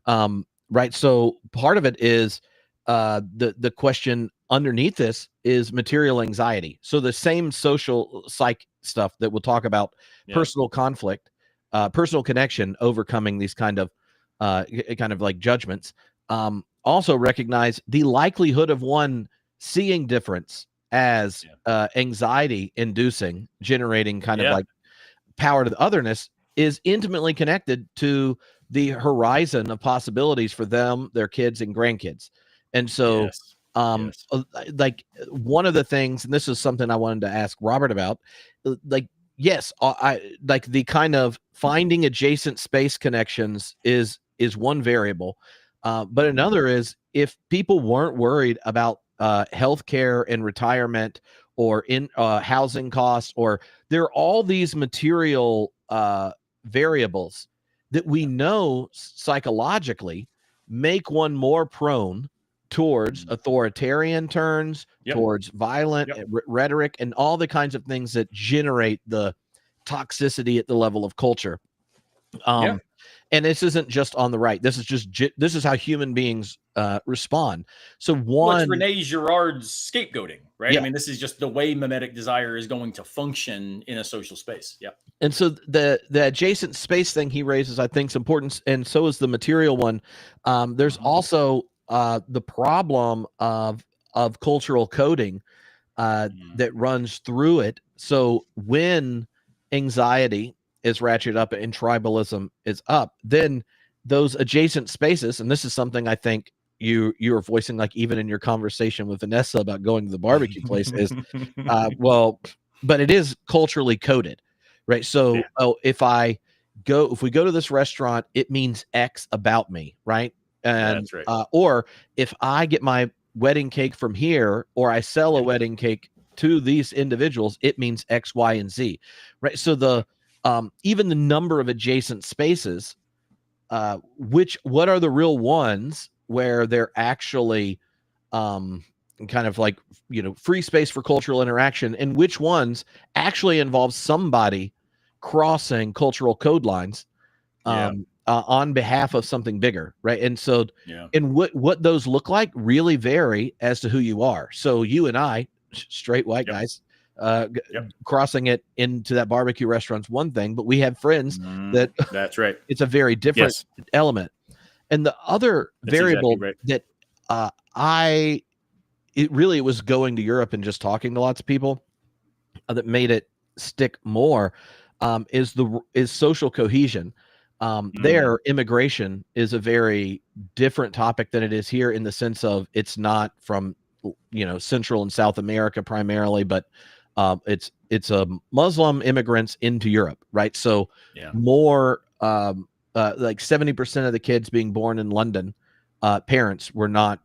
right. So part of it is the question underneath this is material anxiety. So the same social psych stuff that we'll talk about, personal conflict, personal connection, overcoming these kind of like judgments. Also recognize the likelihood of one seeing difference as anxiety inducing, generating kind of like power to the otherness, is intimately connected to the horizon of possibilities for them, their kids, and grandkids. And so like one of the things, and this is something I wanted to ask Robert about, like, yes, I like the kind of finding adjacent space connections is one variable, but another is if people weren't worried about healthcare and retirement, or in housing costs, or there are all these material variables that we know psychologically make one more prone towards authoritarian turns, towards violent rhetoric, and all the kinds of things that generate the toxicity at the level of culture. And this isn't just on the right. This is how human beings respond. So it's Rene Girard's scapegoating, right? I mean, this is just the way mimetic desire is going to function in a social space. And so the adjacent space thing he raises, I think, is important, and so is the material one. There's also the problem of cultural coding that runs through it. So when anxiety is ratcheted up and tribalism is up, then those adjacent spaces, and this is something I think you are voicing, like even in your conversation with Vanessa about going to the barbecue place, is but it is culturally coded, right? So if we go to this restaurant, it means X about me, right? And that's right. Or if I get my wedding cake from here, or I sell a wedding cake to these individuals, it means X, Y, and Z, right? So the even the number of adjacent spaces, what are the real ones where they're actually kind of like, free space for cultural interaction, and which ones actually involve somebody crossing cultural code lines on behalf of something bigger, right? And so, and what those look like really vary as to who you are. So you and I, straight white guys, crossing it into that barbecue restaurant's one thing, but we have friends that's right. It's a very different element. And the other variable that it was going to Europe and just talking to lots of people that made it stick more is social cohesion. There, immigration is a very different topic than it is here, in the sense of it's not from Central and South America primarily, but it's Muslim immigrants into Europe, right? So more like 70% of the kids being born in London, parents are not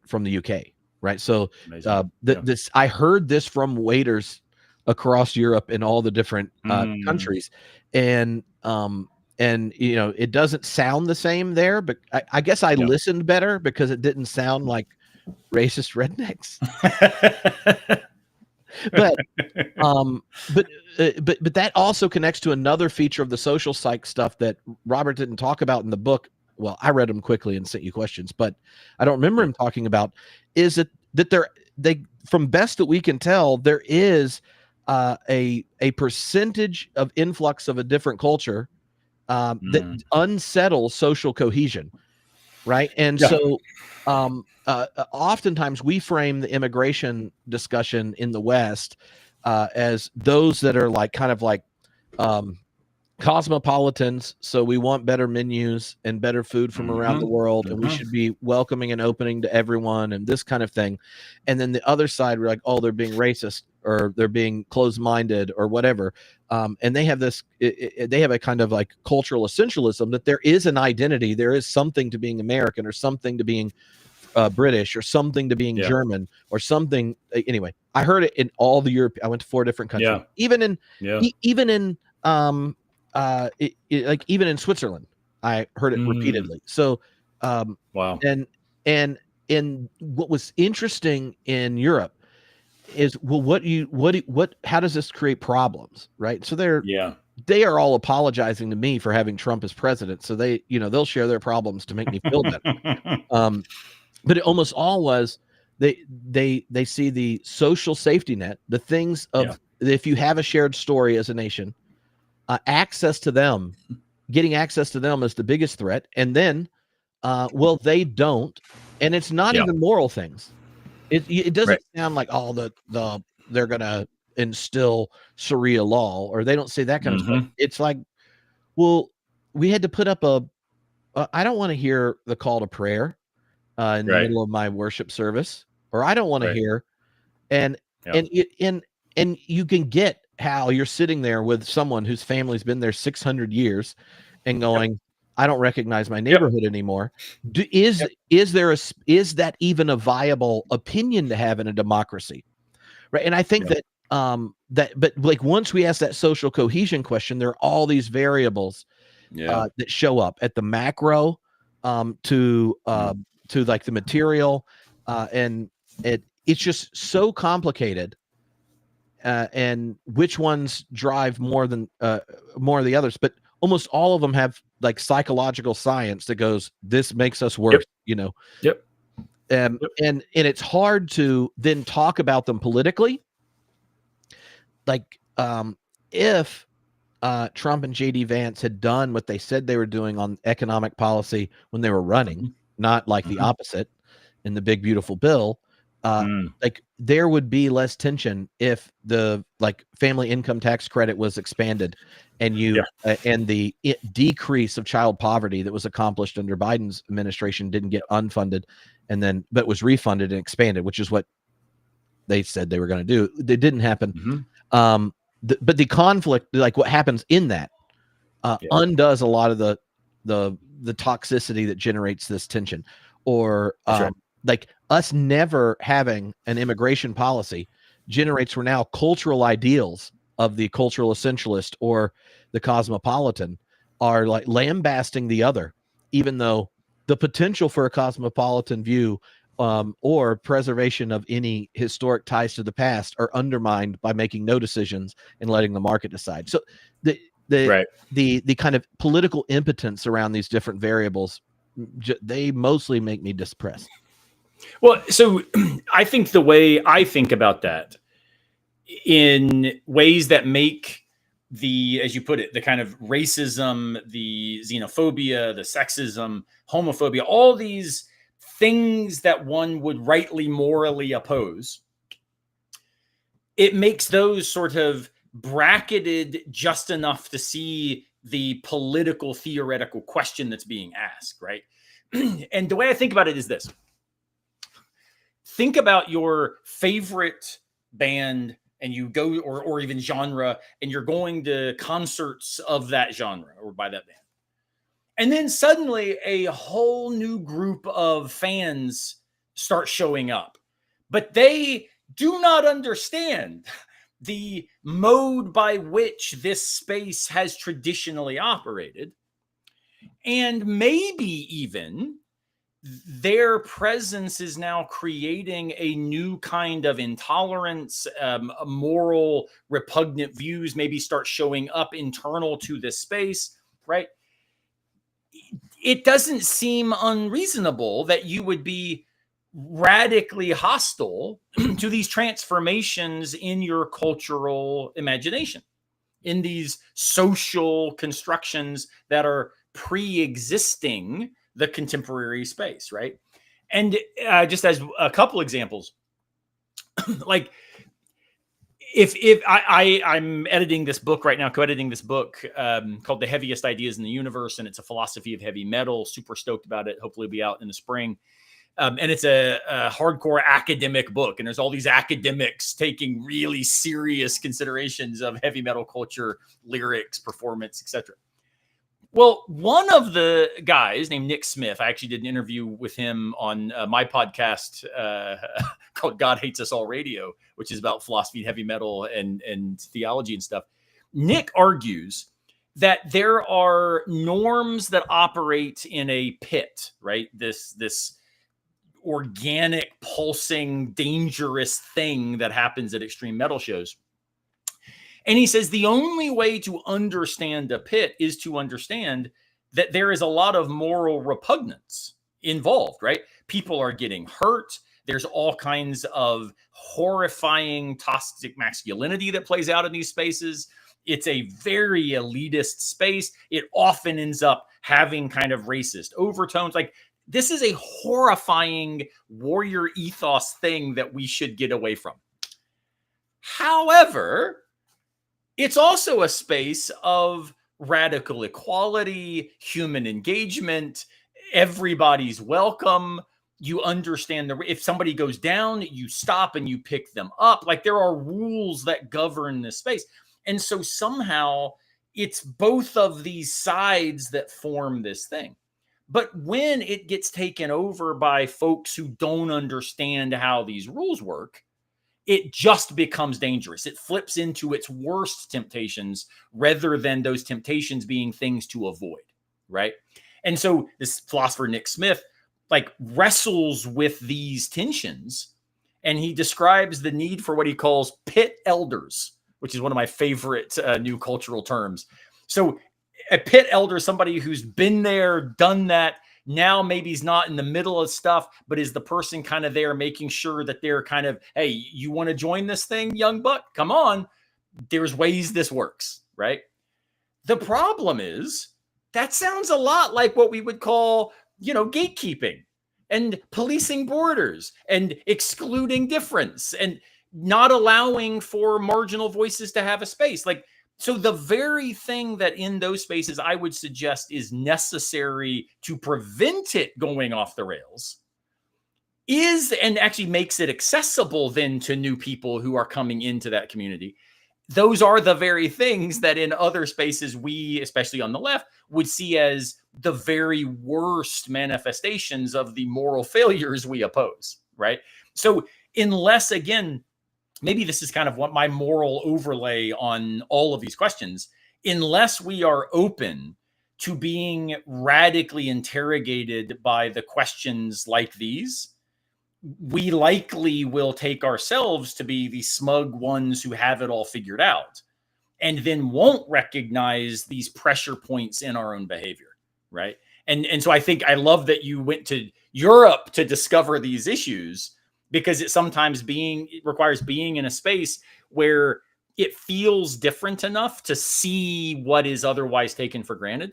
from the UK, right? So I heard this from waiters across Europe in all the different countries, and it doesn't sound the same there, but I guess I listened better because it didn't sound like racist rednecks. but that also connects to another feature of the social psych stuff that Robert didn't talk about in the book. Well, I read them quickly and sent you questions, but I don't remember him talking about, is that they from best that we can tell, there is a percentage of influx of a different culture that unsettles social cohesion, right? And so oftentimes we frame the immigration discussion in the West as those that are like kind of like cosmopolitans. So we want better menus and better food from around the world, and we should be welcoming and opening to everyone and this kind of thing. And then the other side, we're like, oh, they're being racist, or they're being closed-minded, or whatever. And they have this, they have a kind of like cultural essentialism that there is an identity, there is something to being American, or something to being British, or something to being German, or something. Anyway, I heard it in all the Europe. I went to 4 different countries, even in like even in Switzerland, I heard it repeatedly. So, wow. And what was interesting in Europe is, well, how does this create problems, right? So they are all apologizing to me for having Trump as president. So they'll share their problems to make me feel better. but it almost all was they see the social safety net, the things of if you have a shared story as a nation, access to them, getting access to them is the biggest threat. And then, well, they don't, and it's not even moral things. It doesn't sound like they're gonna instill Sharia law, or they don't say that kind of stuff. It's like, well, we had to put up I don't want to hear the call to prayer in the middle of my worship service, or I don't want to hear, and you can get how you're sitting there with someone whose family's been there 600 years and going, I don't recognize my neighborhood anymore. Is that even a viable opinion to have in a democracy? Right. And I think but like once we ask that social cohesion question, there are all these variables that show up at the macro to like the material, and it's just so complicated, and which ones drive more of the others, but almost all of them have like psychological science that goes, this makes us worse, and it's hard to then talk about them politically. Like if Trump and JD Vance had done what they said they were doing on economic policy when they were running, not like the opposite in the big beautiful bill, like there would be less tension if the like family income tax credit was expanded, and and the decrease of child poverty that was accomplished under Biden's administration didn't get unfunded but was refunded and expanded, which is what they said they were going to do. It didn't happen. But the conflict, like what happens in that, undoes a lot of the toxicity that generates this tension, or like us never having an immigration policy generates for now cultural ideals of the cultural essentialist or the cosmopolitan are like lambasting the other, even though the potential for a cosmopolitan view or preservation of any historic ties to the past are undermined by making no decisions and letting the market decide. So the kind of political impotence around these different variables, they mostly make me depressed. Well, so I think the way I think about that in ways that make as you put it, the kind of racism, the xenophobia, the sexism, homophobia, all these things that one would rightly morally oppose, it makes those sort of bracketed just enough to see the political theoretical question that's being asked, right? And the way I think about it is this. Think about your favorite band, and you go, or even genre, and you're going to concerts of that genre or by that band. And then suddenly a whole new group of fans start showing up, but they do not understand the mode by which this space has traditionally operated. And maybe even their presence is now creating a new kind of intolerance, moral repugnant views maybe start showing up internal to this space, right? It doesn't seem unreasonable that you would be radically hostile to these transformations in your cultural imagination, in these social constructions that are pre-existing the contemporary space, right? And just as a couple examples, like if I'm editing this book right now, co-editing this book called The Heaviest Ideas in the Universe, and it's a philosophy of heavy metal. Super stoked about it. Hopefully it'll be out in the spring. And it's a hardcore academic book, and there's all these academics taking really serious considerations of heavy metal culture, lyrics, performance, etc. Well, one of the guys named Nick Smith, I actually did an interview with him on my podcast called God Hates Us All Radio, which is about philosophy, heavy metal, and theology and stuff. Nick argues that there are norms that operate in a pit, right? This organic, pulsing, dangerous thing that happens at extreme metal shows. And he says the only way to understand a pit is to understand that there is a lot of moral repugnance involved, right? People are getting hurt. There's all kinds of horrifying toxic masculinity that plays out in these spaces. It's a very elitist space. It often ends up having kind of racist overtones. Like, this is a horrifying warrior ethos thing that we should get away from. However, it's also a space of radical equality, human engagement. Everybody's welcome. You understand if somebody goes down, you stop and you pick them up. Like, there are rules that govern this space. And so somehow it's both of these sides that form this thing. But when it gets taken over by folks who don't understand how these rules work, it just becomes dangerous. It flips into its worst temptations rather than those temptations being things to avoid, right? And so this philosopher, Nick Smith, like, wrestles with these tensions, and he describes the need for what he calls pit elders, which is one of my favorite new cultural terms. So a pit elder is somebody who's been there, done that. Now maybe he's not in the middle of stuff, but is the person kind of there making sure that they're kind of, hey, you want to join this thing, young buck? Come on. There's ways this works, right? The problem is that sounds a lot like what we would call, gatekeeping and policing borders and excluding difference and not allowing for marginal voices to have a space. Like, so the very thing that in those spaces I would suggest is necessary to prevent it going off the rails is, and actually makes it accessible then to new people who are coming into that community. Those are the very things that in other spaces we, especially on the left, would see as the very worst manifestations of the moral failures we oppose, right? So unless, again, maybe this is kind of what my moral overlay on all of these questions, unless we are open to being radically interrogated by the questions like these, we likely will take ourselves to be the smug ones who have it all figured out, and then won't recognize these pressure points in our own behavior, right? And so I think I love that you went to Europe to discover these issues, because it sometimes requires being in a space where it feels different enough to see what is otherwise taken for granted,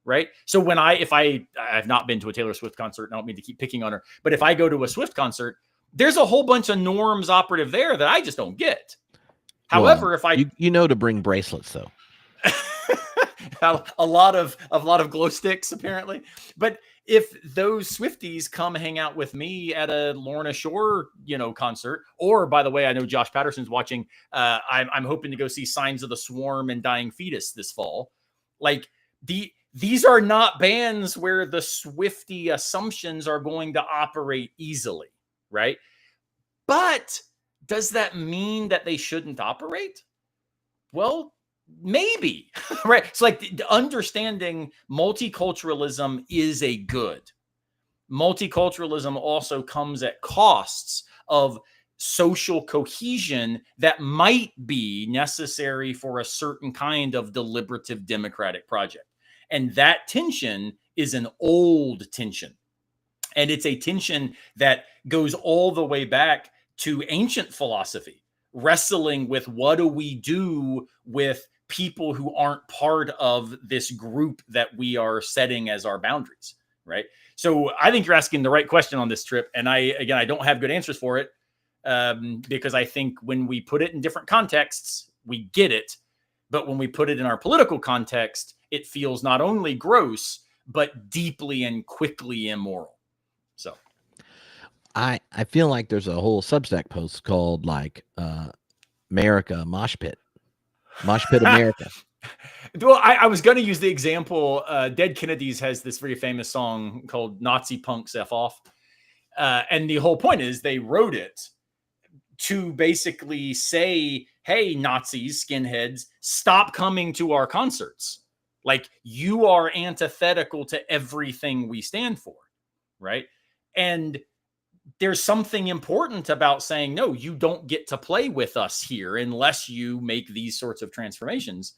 right? So if I've not been to a Taylor Swift concert, and I don't mean to keep picking on her, but if I go to a Swift concert, there's a whole bunch of norms operative there that I just don't get. However, if I to bring bracelets though, a lot of glow sticks apparently, but if those Swifties come hang out with me at a Lorna Shore, concert, or by the way, I know Josh Patterson's watching. I'm hoping to go see Signs of the Swarm and Dying Fetus this fall. Like, these are not bands where the Swiftie assumptions are going to operate easily, right? But does that mean that they shouldn't operate? Well, maybe, right? It's like understanding multiculturalism is a good. Multiculturalism also comes at costs of social cohesion that might be necessary for a certain kind of deliberative democratic project. And that tension is an old tension. And it's a tension that goes all the way back to ancient philosophy, wrestling with what do we do with people who aren't part of this group that we are setting as our boundaries, right? So I think you're asking the right question on this trip. And I don't have good answers for it, because I think when we put it in different contexts, we get it. But when we put it in our political context, it feels not only gross, but deeply and quickly immoral. So I feel like there's a whole Substack post called America Mosh Pit America. Well, I was going to use the example. Dead Kennedys has this very famous song called Nazi Punks F Off. And the whole point is they wrote it to basically say, hey, Nazis, skinheads, stop coming to our concerts. Like, you are antithetical to everything we stand for, right? And there's something important about saying, no, you don't get to play with us here unless you make these sorts of transformations.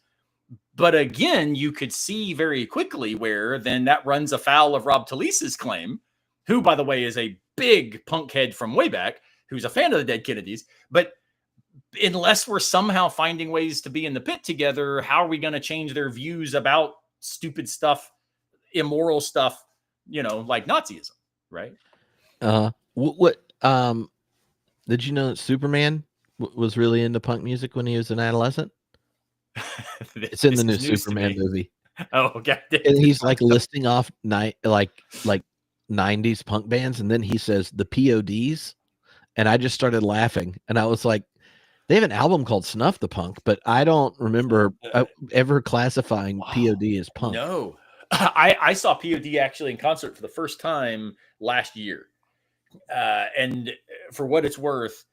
But again, you could see very quickly where then that runs afoul of Rob Talise's claim who, by the way, is a big punk head from way back, who's a fan of the Dead Kennedys. But unless we're somehow finding ways to be in the pit together, how are we going to change their views about stupid stuff, immoral stuff, like Nazism, right? What did you know that Superman was really into punk music when he was an adolescent? It's in the new Superman movie. Oh, okay. And he's like listing off like 90s punk bands, and then he says the PODs, and I just started laughing, and I was like, they have an album called Snuff the Punk, but I don't remember ever classifying POD as punk. No, I saw POD actually in concert for the first time last year, and for what it's worth,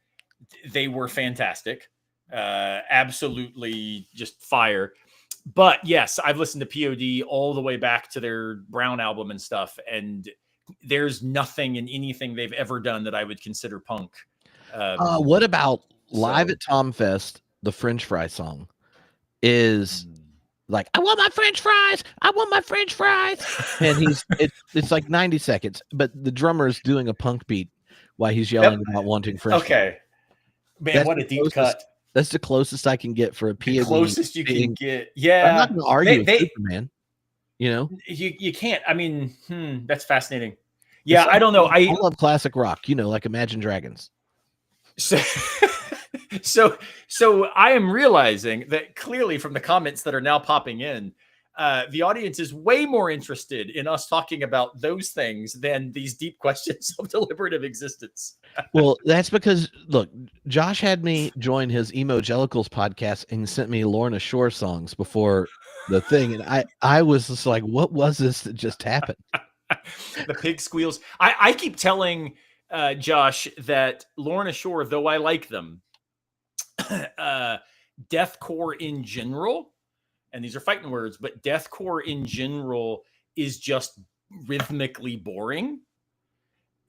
they were fantastic, absolutely just fire. But yes, I've listened to POD all the way back to their Brown album and stuff, and there's nothing in anything they've ever done that I would consider punk. What about Live at Tom Fest? The French fry song is like, I want my French fries, I want my French fries, and it's like 90 seconds, but the drummer is doing a punk beat while he's yelling about wanting French fries. Man, that's what a deep cut. That's the closest I can get for a POD. The closest you can get. Yeah. I'm not going to argue with Superman. You can't. I mean, that's fascinating. Yeah, I don't know. I love classic rock, like Imagine Dragons. So I am realizing that clearly from the comments that are now popping in, the audience is way more interested in us talking about those things than these deep questions of deliberative existence. Well, that's because, look, Josh had me join his Emogelicals podcast and sent me Lorna Shore songs before the thing. And I was just like, what was this that just happened? The pig squeals. I keep telling Josh that Lorna Shore, though I like them, deathcore in general, and these are fighting words, but deathcore in general is just rhythmically boring.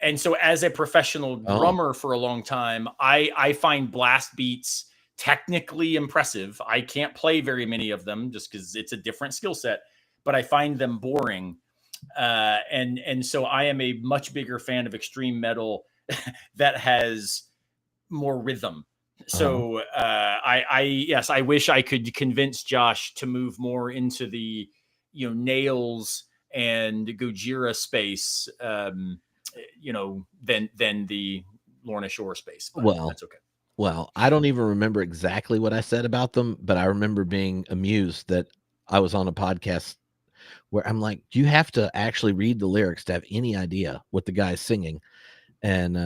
And so as a professional drummer for a long time, I find blast beats technically impressive. I can't play very many of them just because it's a different skill set, but I find them boring. And so I am a much bigger fan of extreme metal that has more rhythm. So I wish I could convince Josh to move more into the Nails and Gojira space, than the Lorna Shore space. But that's okay. Well, I don't even remember exactly what I said about them, but I remember being amused that I was on a podcast where I'm like, you have to actually read the lyrics to have any idea what the guy's singing. And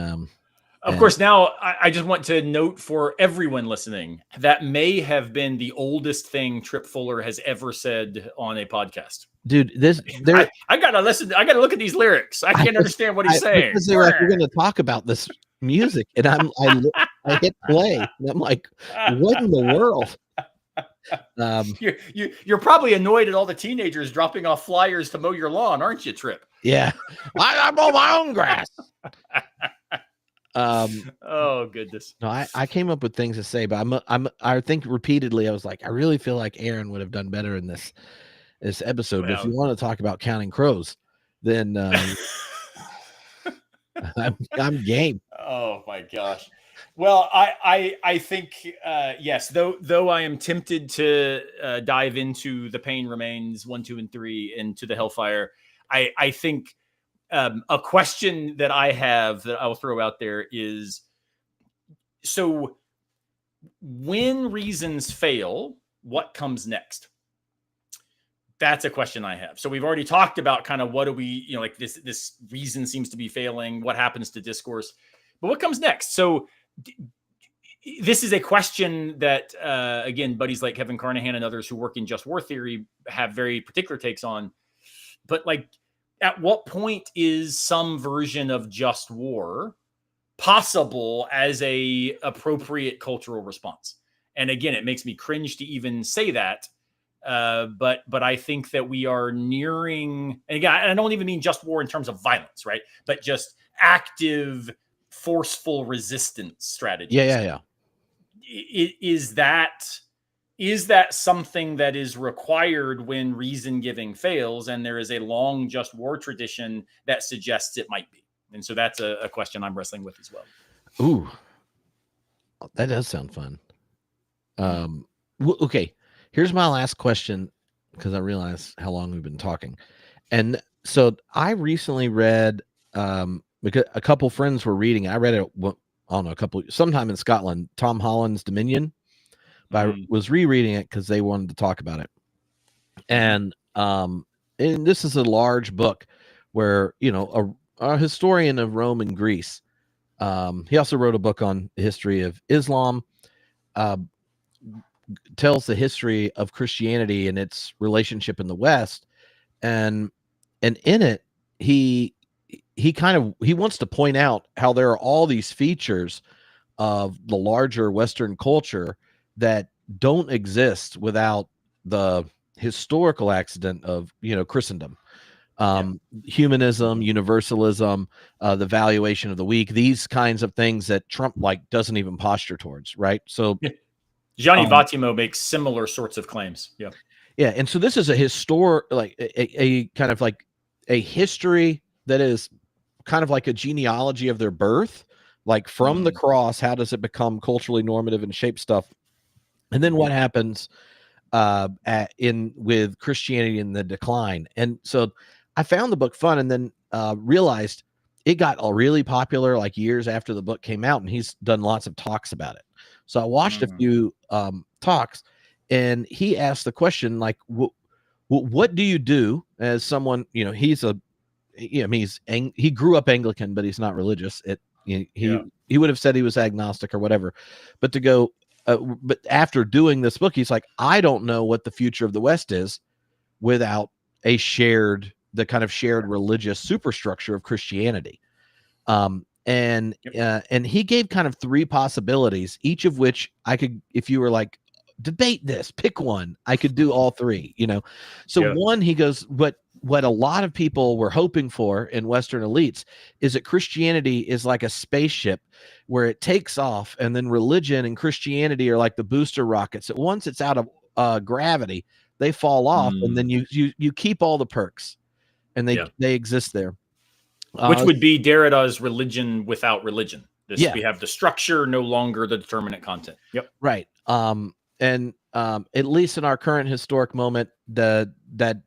of course, now I just want to note for everyone listening, that may have been the oldest thing Trip Fuller has ever said on a podcast. Dude, I gotta listen. I gotta look at these lyrics. I can't understand what he's saying. Because they're like, we're going to talk about this music, and I hit play, and I'm like, what in the world? You're probably annoyed at all the teenagers dropping off flyers to mow your lawn, aren't you, Trip? Yeah, I mow my own grass. Oh goodness. No, I came up with things to say, but I think repeatedly I was like, I really feel like Aaron would have done better in this episode. But if you want to talk about Counting Crows, then I'm game. Oh my gosh. Well, I think yes, though I am tempted to dive into The Pain Remains 1, 2, and 3 into the Hellfire. I think a question that I have that I'll throw out there is, so when reasons fail, what comes next? That's a question I have. So we've already talked about kind of what do we, like this reason seems to be failing. What happens to discourse? But what comes next? So this is a question that, again, buddies like Kevin Carnahan and others who work in just war theory have very particular takes on. But like, at what point is some version of just war possible as a appropriate cultural response? And again, it makes me cringe to even say that. But I think that we are nearing, and again, I don't even mean just war in terms of violence, right? But just active, forceful resistance strategies. Yeah. Is that something that is required when reason giving fails? And there is a long just war tradition that suggests it might be. And so that's a question I'm wrestling with as well. Ooh, that does sound fun. Okay, here's my last question, because I realize how long we've been talking. And so I recently read, because a couple friends were reading. I read it, I don't know, sometime in Scotland, Tom Holland's Dominion. But I was rereading it because they wanted to talk about it. And this is a large book where, a historian of Rome and Greece. He also wrote a book on the history of Islam. Tells the history of Christianity and its relationship in the West, and in it he wants to point out how there are all these features of the larger Western culture that don't exist without the historical accident of Christendom. Humanism, universalism, the valuation of the weak, these kinds of things that Trump doesn't even posture towards, right? So Gianni Vattimo makes similar sorts of claims. Yeah. And so this is a a kind of like a history that is kind of like a genealogy of their birth, like from the cross, how does it become culturally normative and shape stuff? And then what happens with Christianity in the decline. And so I found the book fun, and then realized it got really popular like years after the book came out, and he's done lots of talks about it. So I watched a few talks, and he asked the question, like, what do you do as someone, he grew up Anglican, but he's not religious. He would have said he was agnostic or whatever, but to go, but after doing this book, he's like, I don't know what the future of the West is without the kind of shared religious superstructure of Christianity. And he gave kind of three possibilities, each of which I could, if you were like, debate this, pick one, I could do all three, So one, he goes, what a lot of people were hoping for in Western elites is that Christianity is like a spaceship where it takes off, and then religion and Christianity are like the booster rockets. That once it's out of gravity, they fall off, and then you keep all the perks, and they exist there. Which would be Derrida's religion without religion. We have the structure, no longer the determinate content. Yep. Right. And at least in our current historic moment, that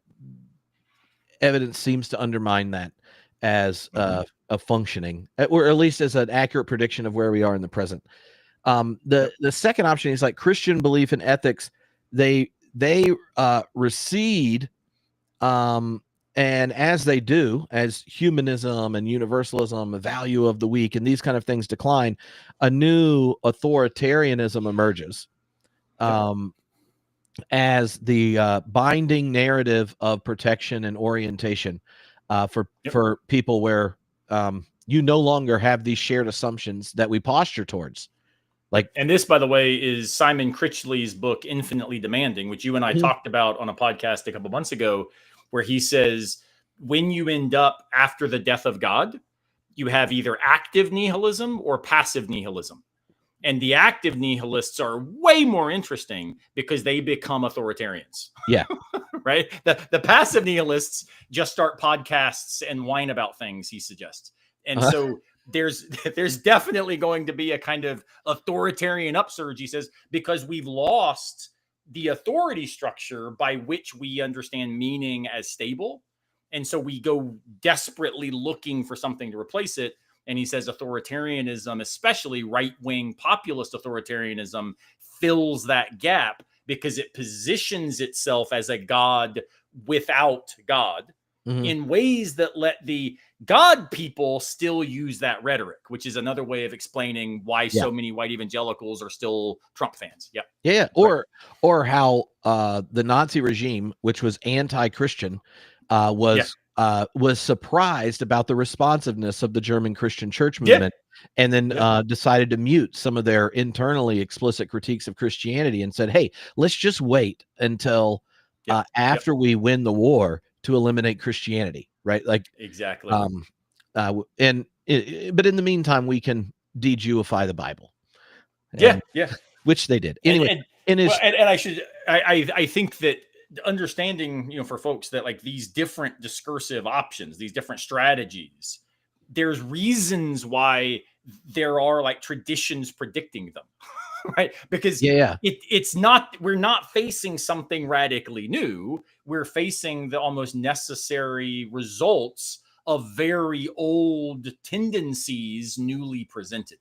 evidence seems to undermine that as a functioning, or at least as an accurate prediction of where we are in the present. The second option is like Christian belief in ethics. They recede, and as they do, as humanism and universalism, the value of the weak, and these kind of things decline, a new authoritarianism emerges as the binding narrative of protection and orientation for people, where you no longer have these shared assumptions that we posture towards. And this, by the way, is Simon Critchley's book, Infinitely Demanding, which you and I talked about on a podcast a couple months ago, where he says, when you end up after the death of God, you have either active nihilism or passive nihilism. And the active nihilists are way more interesting because they become authoritarians. Yeah. Right? The passive nihilists just start podcasts and whine about things, he suggests. And so there's definitely going to be a kind of authoritarian upsurge, he says, because we've lost the authority structure by which we understand meaning as stable. And so we go desperately looking for something to replace it. And he says authoritarianism, especially right-wing populist authoritarianism, fills that gap because it positions itself as a God without God in ways that let the God people still use that rhetoric, which is another way of explaining why so many white evangelicals are still Trump fans. Yeah. Or how the Nazi regime, which was anti-Christian, was surprised about the responsiveness of the German Christian church movement, and then decided to mute some of their internally explicit critiques of Christianity and said, hey, let's just wait until after we win the war to eliminate Christianity. Right. Like exactly. But in the meantime, we can de-Jewify the Bible. Which they did. Anyway. I think that understanding, for folks that like these different discursive options, these different strategies there's reasons why there are like traditions predicting them, right? Because it's not, we're not facing something radically new. We're facing the almost necessary results of very old tendencies newly presented.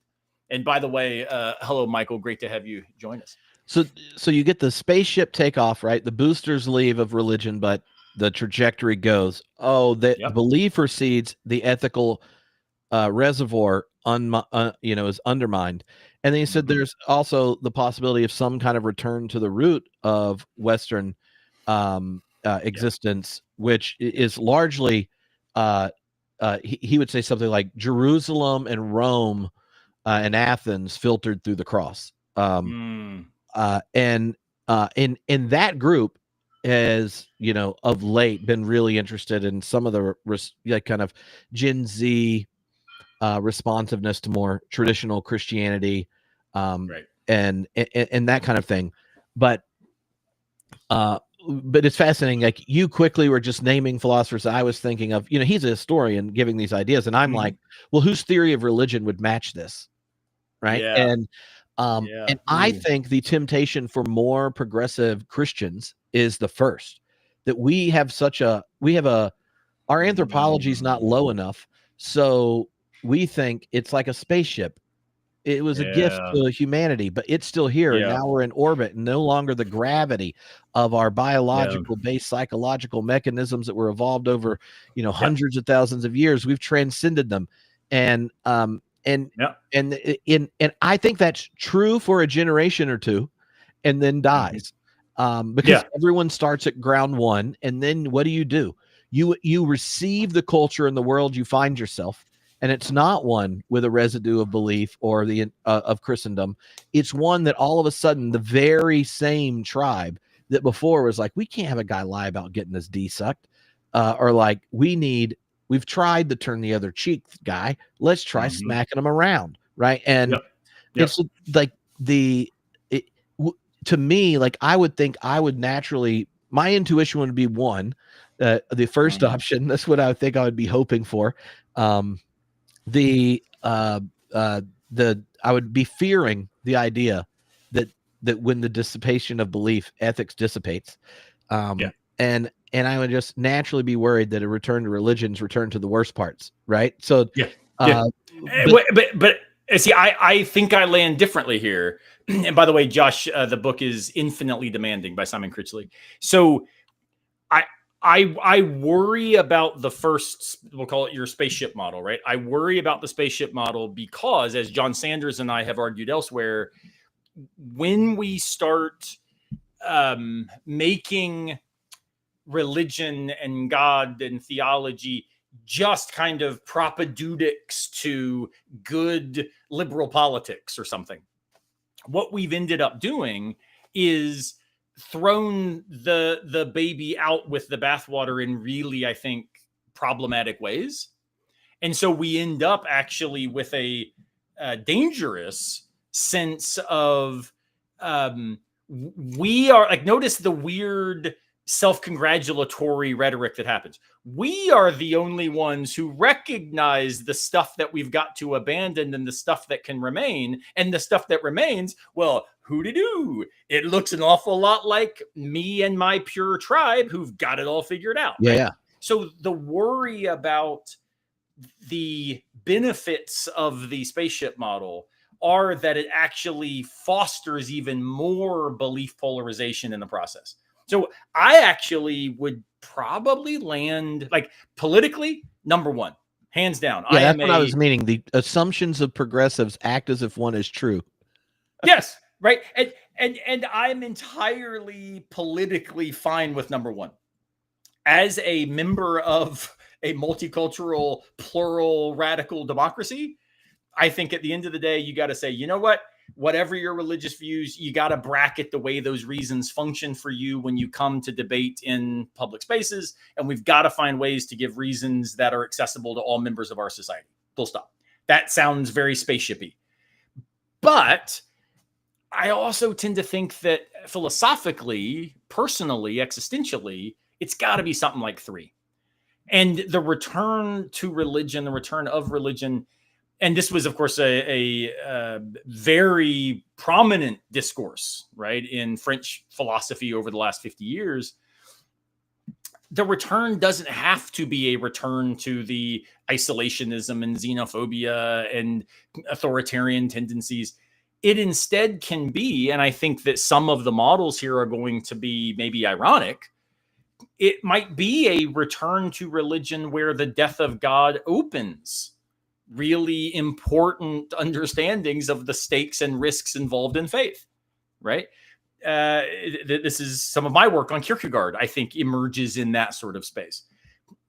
And by the way, hello, Michael. Great to have you join us. So you get the spaceship takeoff, right? The boosters leave of religion, but the trajectory goes, the belief recedes, the ethical reservoir is undermined. And then he said there's also the possibility of some kind of return to the root of Western existence, which is largely he would say something like Jerusalem and Rome and Athens filtered through the cross. And in that group has, of late been really interested in some of the kind of Gen Z responsiveness to more traditional Christianity, right, and that kind of thing. But it's fascinating. Like, you quickly were just naming philosophers I was thinking of. He's a historian giving these ideas, and I'm like, well, whose theory of religion would match this, right? And I think the temptation for more progressive Christians is the first, that our anthropology is not low enough, so we think it's like a spaceship. It was a gift to humanity, but it's still here. And now we're in orbit, and no longer the gravity of our biological based psychological mechanisms that were evolved over, hundreds of thousands of years. We've transcended them. And I think that's true for a generation or two, and then dies. Because everyone starts at ground one, and then what do? You receive the culture and the world you find yourself, and it's not one with a residue of belief or the of Christendom. It's one that all of a sudden the very same tribe that before was like, we can't have a guy lie about getting his D sucked, or like, we've tried to turn the other cheek guy. Let's try smacking him around, right? And it's like to me, like, I would think I would naturally, my intuition would be one, the first option. That's what I would think I would be hoping for. I would be fearing the idea that when the dissipation of belief, ethics dissipates, and I would just naturally be worried that a return to religion's return to the worst parts, right? So but see, I think I land differently here. And by the way, Josh, the book is Infinitely Demanding by Simon Critchley. So I worry about the first, we'll call it your spaceship model, right? I worry about the spaceship model because, as John Sanders and I have argued elsewhere, when we start making religion and God and theology just kind of propadeutics to good liberal politics or something, what we've ended up doing is thrown the baby out with the bathwater in really, I think, problematic ways. And so we end up actually with a dangerous sense of we are like, notice the weird self-congratulatory rhetoric that happens. We are the only ones who recognize the stuff that we've got to abandon and the stuff that can remain, and the stuff that remains, well, who-de-do? It looks an awful lot like me and my pure tribe who've got it all figured out. Yeah. Right? So the worry about the benefits of the spaceship model are that it actually fosters even more belief polarization in the process. So I actually would probably land, like, politically, number one, hands down. Yeah, that's what I was meaning. The assumptions of progressives act as if one is true. Yes, right. And I'm entirely politically fine with number one. As a member of a multicultural, plural, radical democracy, I think at the end of the day, you got to say, you know what? Whatever your religious views, you got to bracket the way those reasons function for you when you come to debate in public spaces. And we've got to find ways to give reasons that are accessible to all members of our society. Full stop. That sounds very spaceshipy. But I also tend to think that philosophically, personally, existentially, it's got to be something like three. And the return to religion, the return of religion, and this was, of course, a very prominent discourse, right, in French philosophy over the last 50 years. The return doesn't have to be a return to the isolationism and xenophobia and authoritarian tendencies. It instead can be, and I think that some of the models here are going to be maybe ironic, it might be a return to religion where the death of God opens really important understandings of the stakes and risks involved in faith, right? This is some of my work on Kierkegaard, I think, emerges in that sort of space.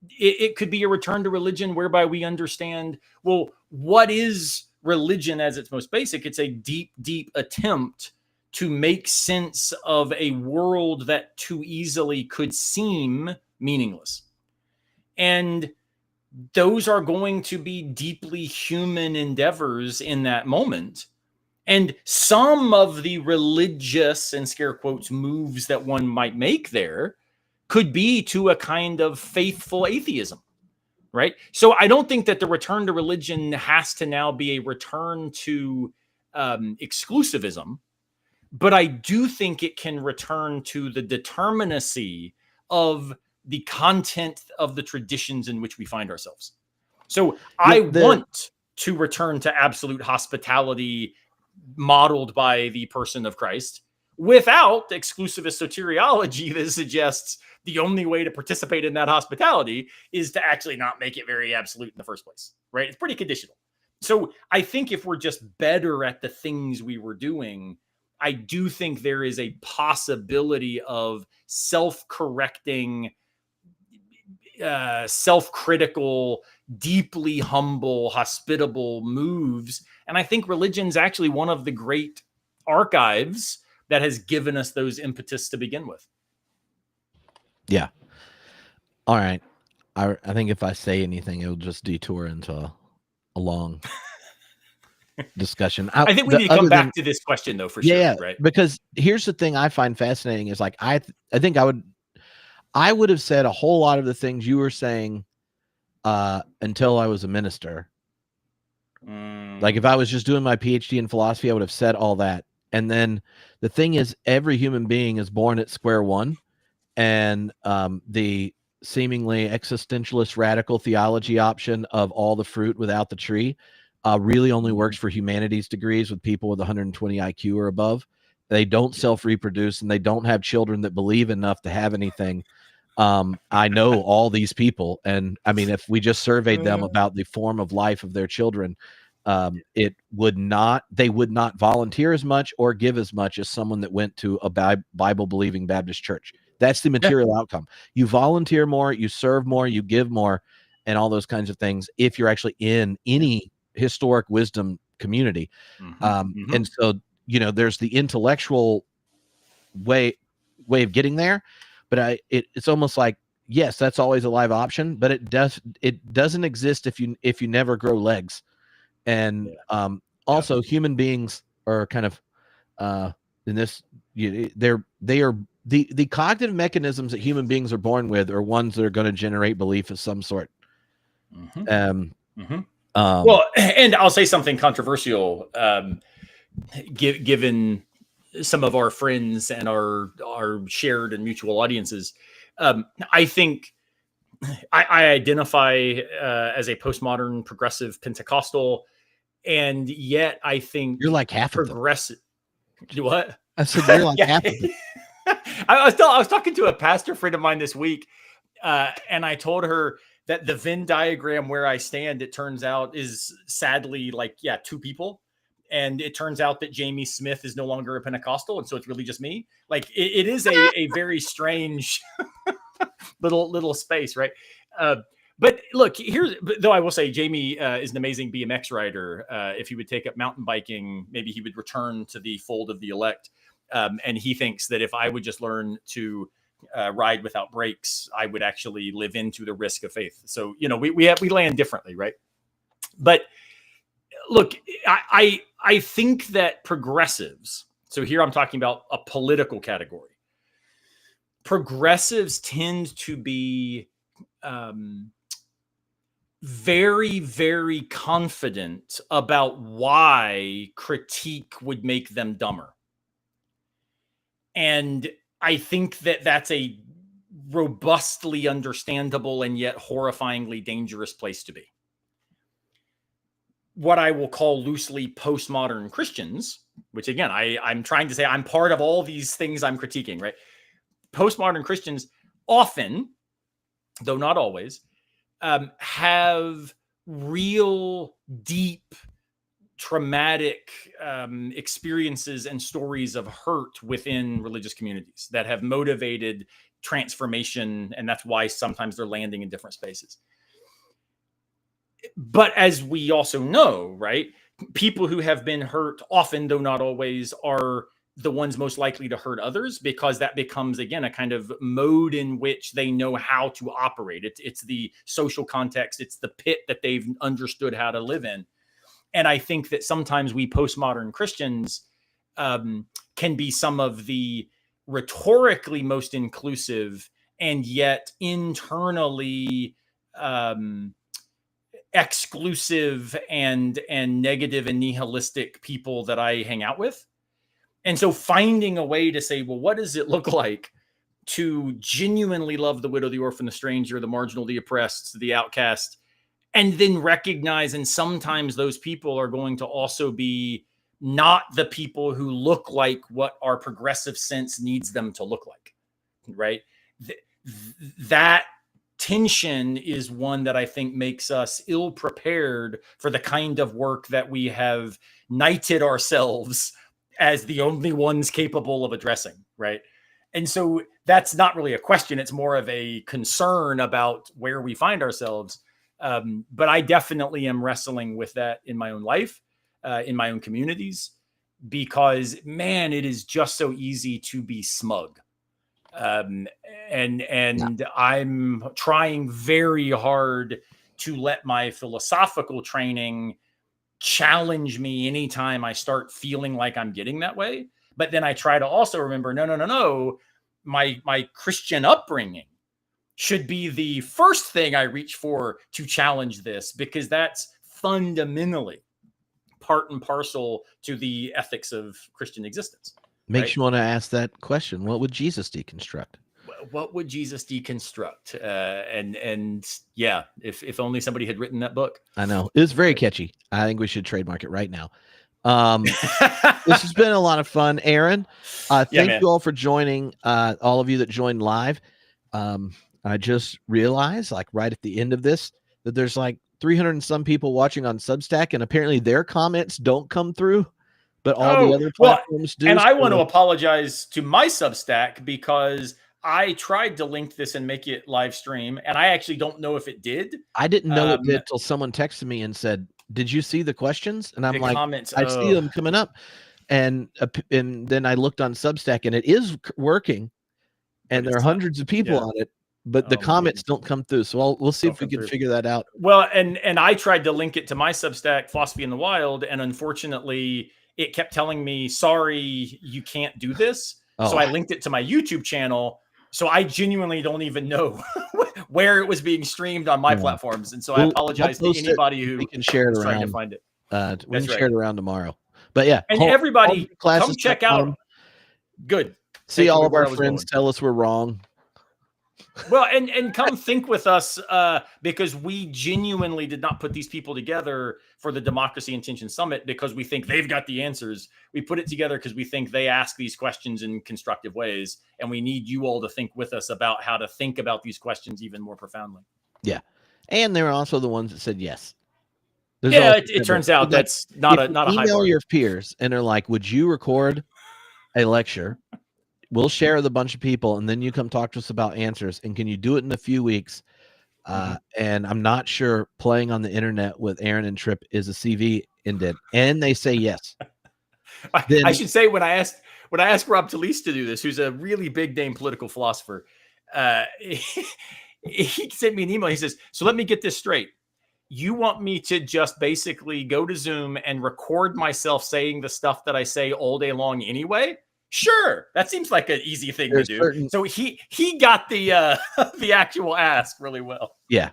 It could be a return to religion whereby we understand, well, what is religion as its most basic? It's a deep, deep attempt to make sense of a world that too easily could seem meaningless. And those are going to be deeply human endeavors in that moment. And some of the religious, and scare quotes, moves that one might make there could be to a kind of faithful atheism, right? So I don't think that the return to religion has to now be a return to exclusivism, but I do think it can return to the determinacy of the content of the traditions in which we find ourselves. So I want to return to absolute hospitality modeled by the person of Christ without exclusivist soteriology that suggests the only way to participate in that hospitality is to actually not make it very absolute in the first place, right? It's pretty conditional. So I think if we're just better at the things we were doing, I do think there is a possibility of self-correcting, self-critical, deeply humble, hospitable moves. And I think religion's actually one of the great archives that has given us those impetus to begin with. Yeah. All right. I think if I say anything, it'll just detour into a long discussion. I think we need to come back to this question, though, for sure. Right? Because here's the thing I find fascinating is, like, I think I would have said a whole lot of the things you were saying until I was a minister. Like, if I was just doing my PhD in philosophy, I would have said all that. And then the thing is, every human being is born at square one, and the seemingly existentialist radical theology option of all the fruit without the tree really only works for humanities degrees with people with 120 IQ or above. They don't self-reproduce, and they don't have children that believe enough to have anything. I know all these people, and I mean, if we just surveyed them about the form of life of their children, they would not volunteer as much or give as much as someone that went to a Bible-believing Baptist church. That's the material outcome. You volunteer more, you serve more, you give more, and all those kinds of things if you're actually in any historic wisdom community. And so, there's the intellectual way of getting there, but it's almost like, yes, that's always a live option, but it doesn't exist if you never grow legs. And also human beings are kind of in this, they are the cognitive mechanisms that human beings are born with are ones that are going to generate belief of some sort. Well, and I'll say something controversial, given some of our friends and our shared and mutual audiences. I think I identify as a postmodern progressive Pentecostal, and yet I think you're like half progressive. What? I said you're like half of it. I was talking to a pastor friend of mine this week, and I told her that the Venn diagram where I stand, it turns out, is sadly two people. And it turns out that Jamie Smith is no longer a Pentecostal, and so it's really just me. Like, it is a very strange little space, right? But look, though I will say Jamie is an amazing BMX rider. If he would take up mountain biking, maybe he would return to the fold of the elect. And he thinks that if I would just learn to ride without brakes, I would actually live into the risk of faith. So, we land differently, right? But look, I think that progressives, so here I'm talking about a political category, progressives tend to be very, very confident about why critique would make them dumber. And I think that that's a robustly understandable and yet horrifyingly dangerous place to be. What I will call loosely postmodern Christians, which again, I'm trying to say I'm part of all these things I'm critiquing, right? Postmodern Christians often, though not always, have real deep traumatic experiences and stories of hurt within religious communities that have motivated transformation, and that's why sometimes they're landing in different spaces. But as we also know, right, people who have been hurt often, though not always, are the ones most likely to hurt others, because that becomes, again, a kind of mode in which they know how to operate. It's the social context. It's the pit that they've understood how to live in. And I think that sometimes we postmodern Christians can be some of the rhetorically most inclusive and yet internally exclusive and negative and nihilistic people that I hang out with. And so finding a way to say, well, what does it look like to genuinely love the widow, the orphan, the stranger, the marginal, the oppressed, the outcast, and then recognize, and sometimes those people are going to also be not the people who look like what our progressive sense needs them to look like, right? That tension is one that I think makes us ill prepared for the kind of work that we have knighted ourselves as the only ones capable of addressing, right? And so that's not really a question. It's more of a concern about where we find ourselves. But I definitely am wrestling with that in my own life, in my own communities, because, man, it is just so easy to be smug. And I'm trying very hard to let my philosophical training challenge me anytime I start feeling like I'm getting that way. But then I try to also remember, no. My Christian upbringing should be the first thing I reach for to challenge this, because that's fundamentally part and parcel to the ethics of Christian existence. Makes you want to ask that question. What would Jesus deconstruct? What would Jesus deconstruct? And yeah, if only somebody had written that book. I know. It was very catchy. I think we should trademark it right now. This has been a lot of fun, Aaron. Thank you all for joining. All of you that joined live. I just realized, like right at the end of this, that there's like 300 and some people watching on Substack, and apparently their comments don't come through, but all the other platforms do. And I want to apologize to my Substack, because I tried to link this and make it live stream, and I actually don't know if it did. I didn't know it did till someone texted me and said, "Did you see the questions?" And I'm like, comments, I see them coming up, and then I looked on Substack, and it is working, and there are hundreds of people on it, but the comments don't come through. So we'll see if we can figure that out. Well, and I tried to link it to my Substack, Philosophy in the Wild, and unfortunately, it kept telling me, "Sorry, you can't do this." So I linked it to my YouTube channel. So I genuinely don't even know where it was being streamed on my platforms, and so I apologize to anybody who can share it around. Trying to find it. We can share it around tomorrow. But yeah, and everybody, come check out. Good. See all of our friends tell us we're wrong. Well, and come think with us, because we genuinely did not put these people together for the Democracy and Tension Summit because we think they've got the answers. We put it together because we think they ask these questions in constructive ways, and we need you all to think with us about how to think about these questions even more profoundly. Yeah, and they're also the ones that said yes. It turns out that's not a high bar. Email your peers, and they're like, "Would you record a lecture? We'll share with a bunch of people, and then you come talk to us about answers. And can you do it in a few weeks?" And I'm not sure playing on the internet with Aaron and Tripp is a CV indent. And they say yes. I should say, when I asked Rob Talise to do this, who's a really big name political philosopher, he sent me an email. He says, "So let me get this straight. You want me to just basically go to Zoom and record myself saying the stuff that I say all day long anyway?" Sure, that seems like an easy thing There's to do. certain- So he got the the actual ask really well. Yeah.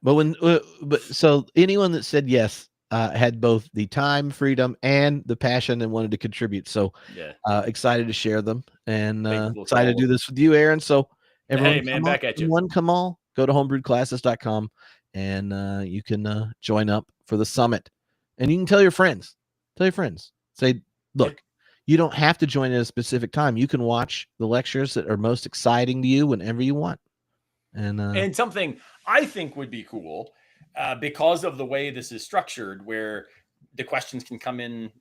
But so anyone that said yes had both the time, freedom, and the passion and wanted to contribute. So Yeah. excited to share them and Thankful to excited to all do of this with you, Aaron. So everyone, Hey, man, back at you. Come all, go to homebrewedclasses.com and you can join up for the summit. And you can tell your friends. Say, look, you don't have to join at a specific time. You can watch the lectures that are most exciting to you whenever you want. And something I think would be cool because of the way this is structured, where the questions can come in,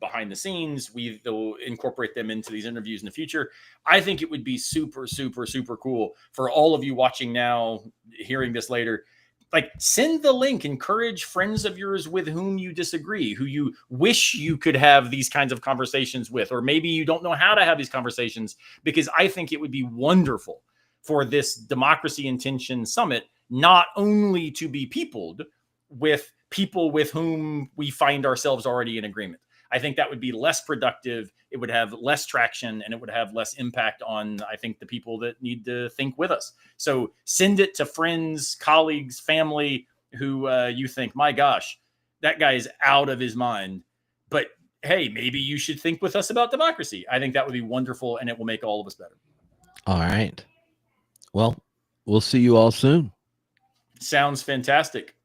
behind the scenes. They'll incorporate them into these interviews in the future. I think it would be super, super, super cool for all of you watching now, hearing this later. Like, send the link, encourage friends of yours with whom you disagree, who you wish you could have these kinds of conversations with, or maybe you don't know how to have these conversations, because I think it would be wonderful for this Democracy in Tension Summit not only to be peopled with people with whom we find ourselves already in agreement. I think that would be less productive. It would have less traction, and it would have less impact on, I think, the people that need to think with us. So send it to friends, colleagues, family who you think, my gosh, that guy is out of his mind. But hey, maybe you should think with us about democracy. I think that would be wonderful, and it will make all of us better. All right. Well, we'll see you all soon. Sounds fantastic.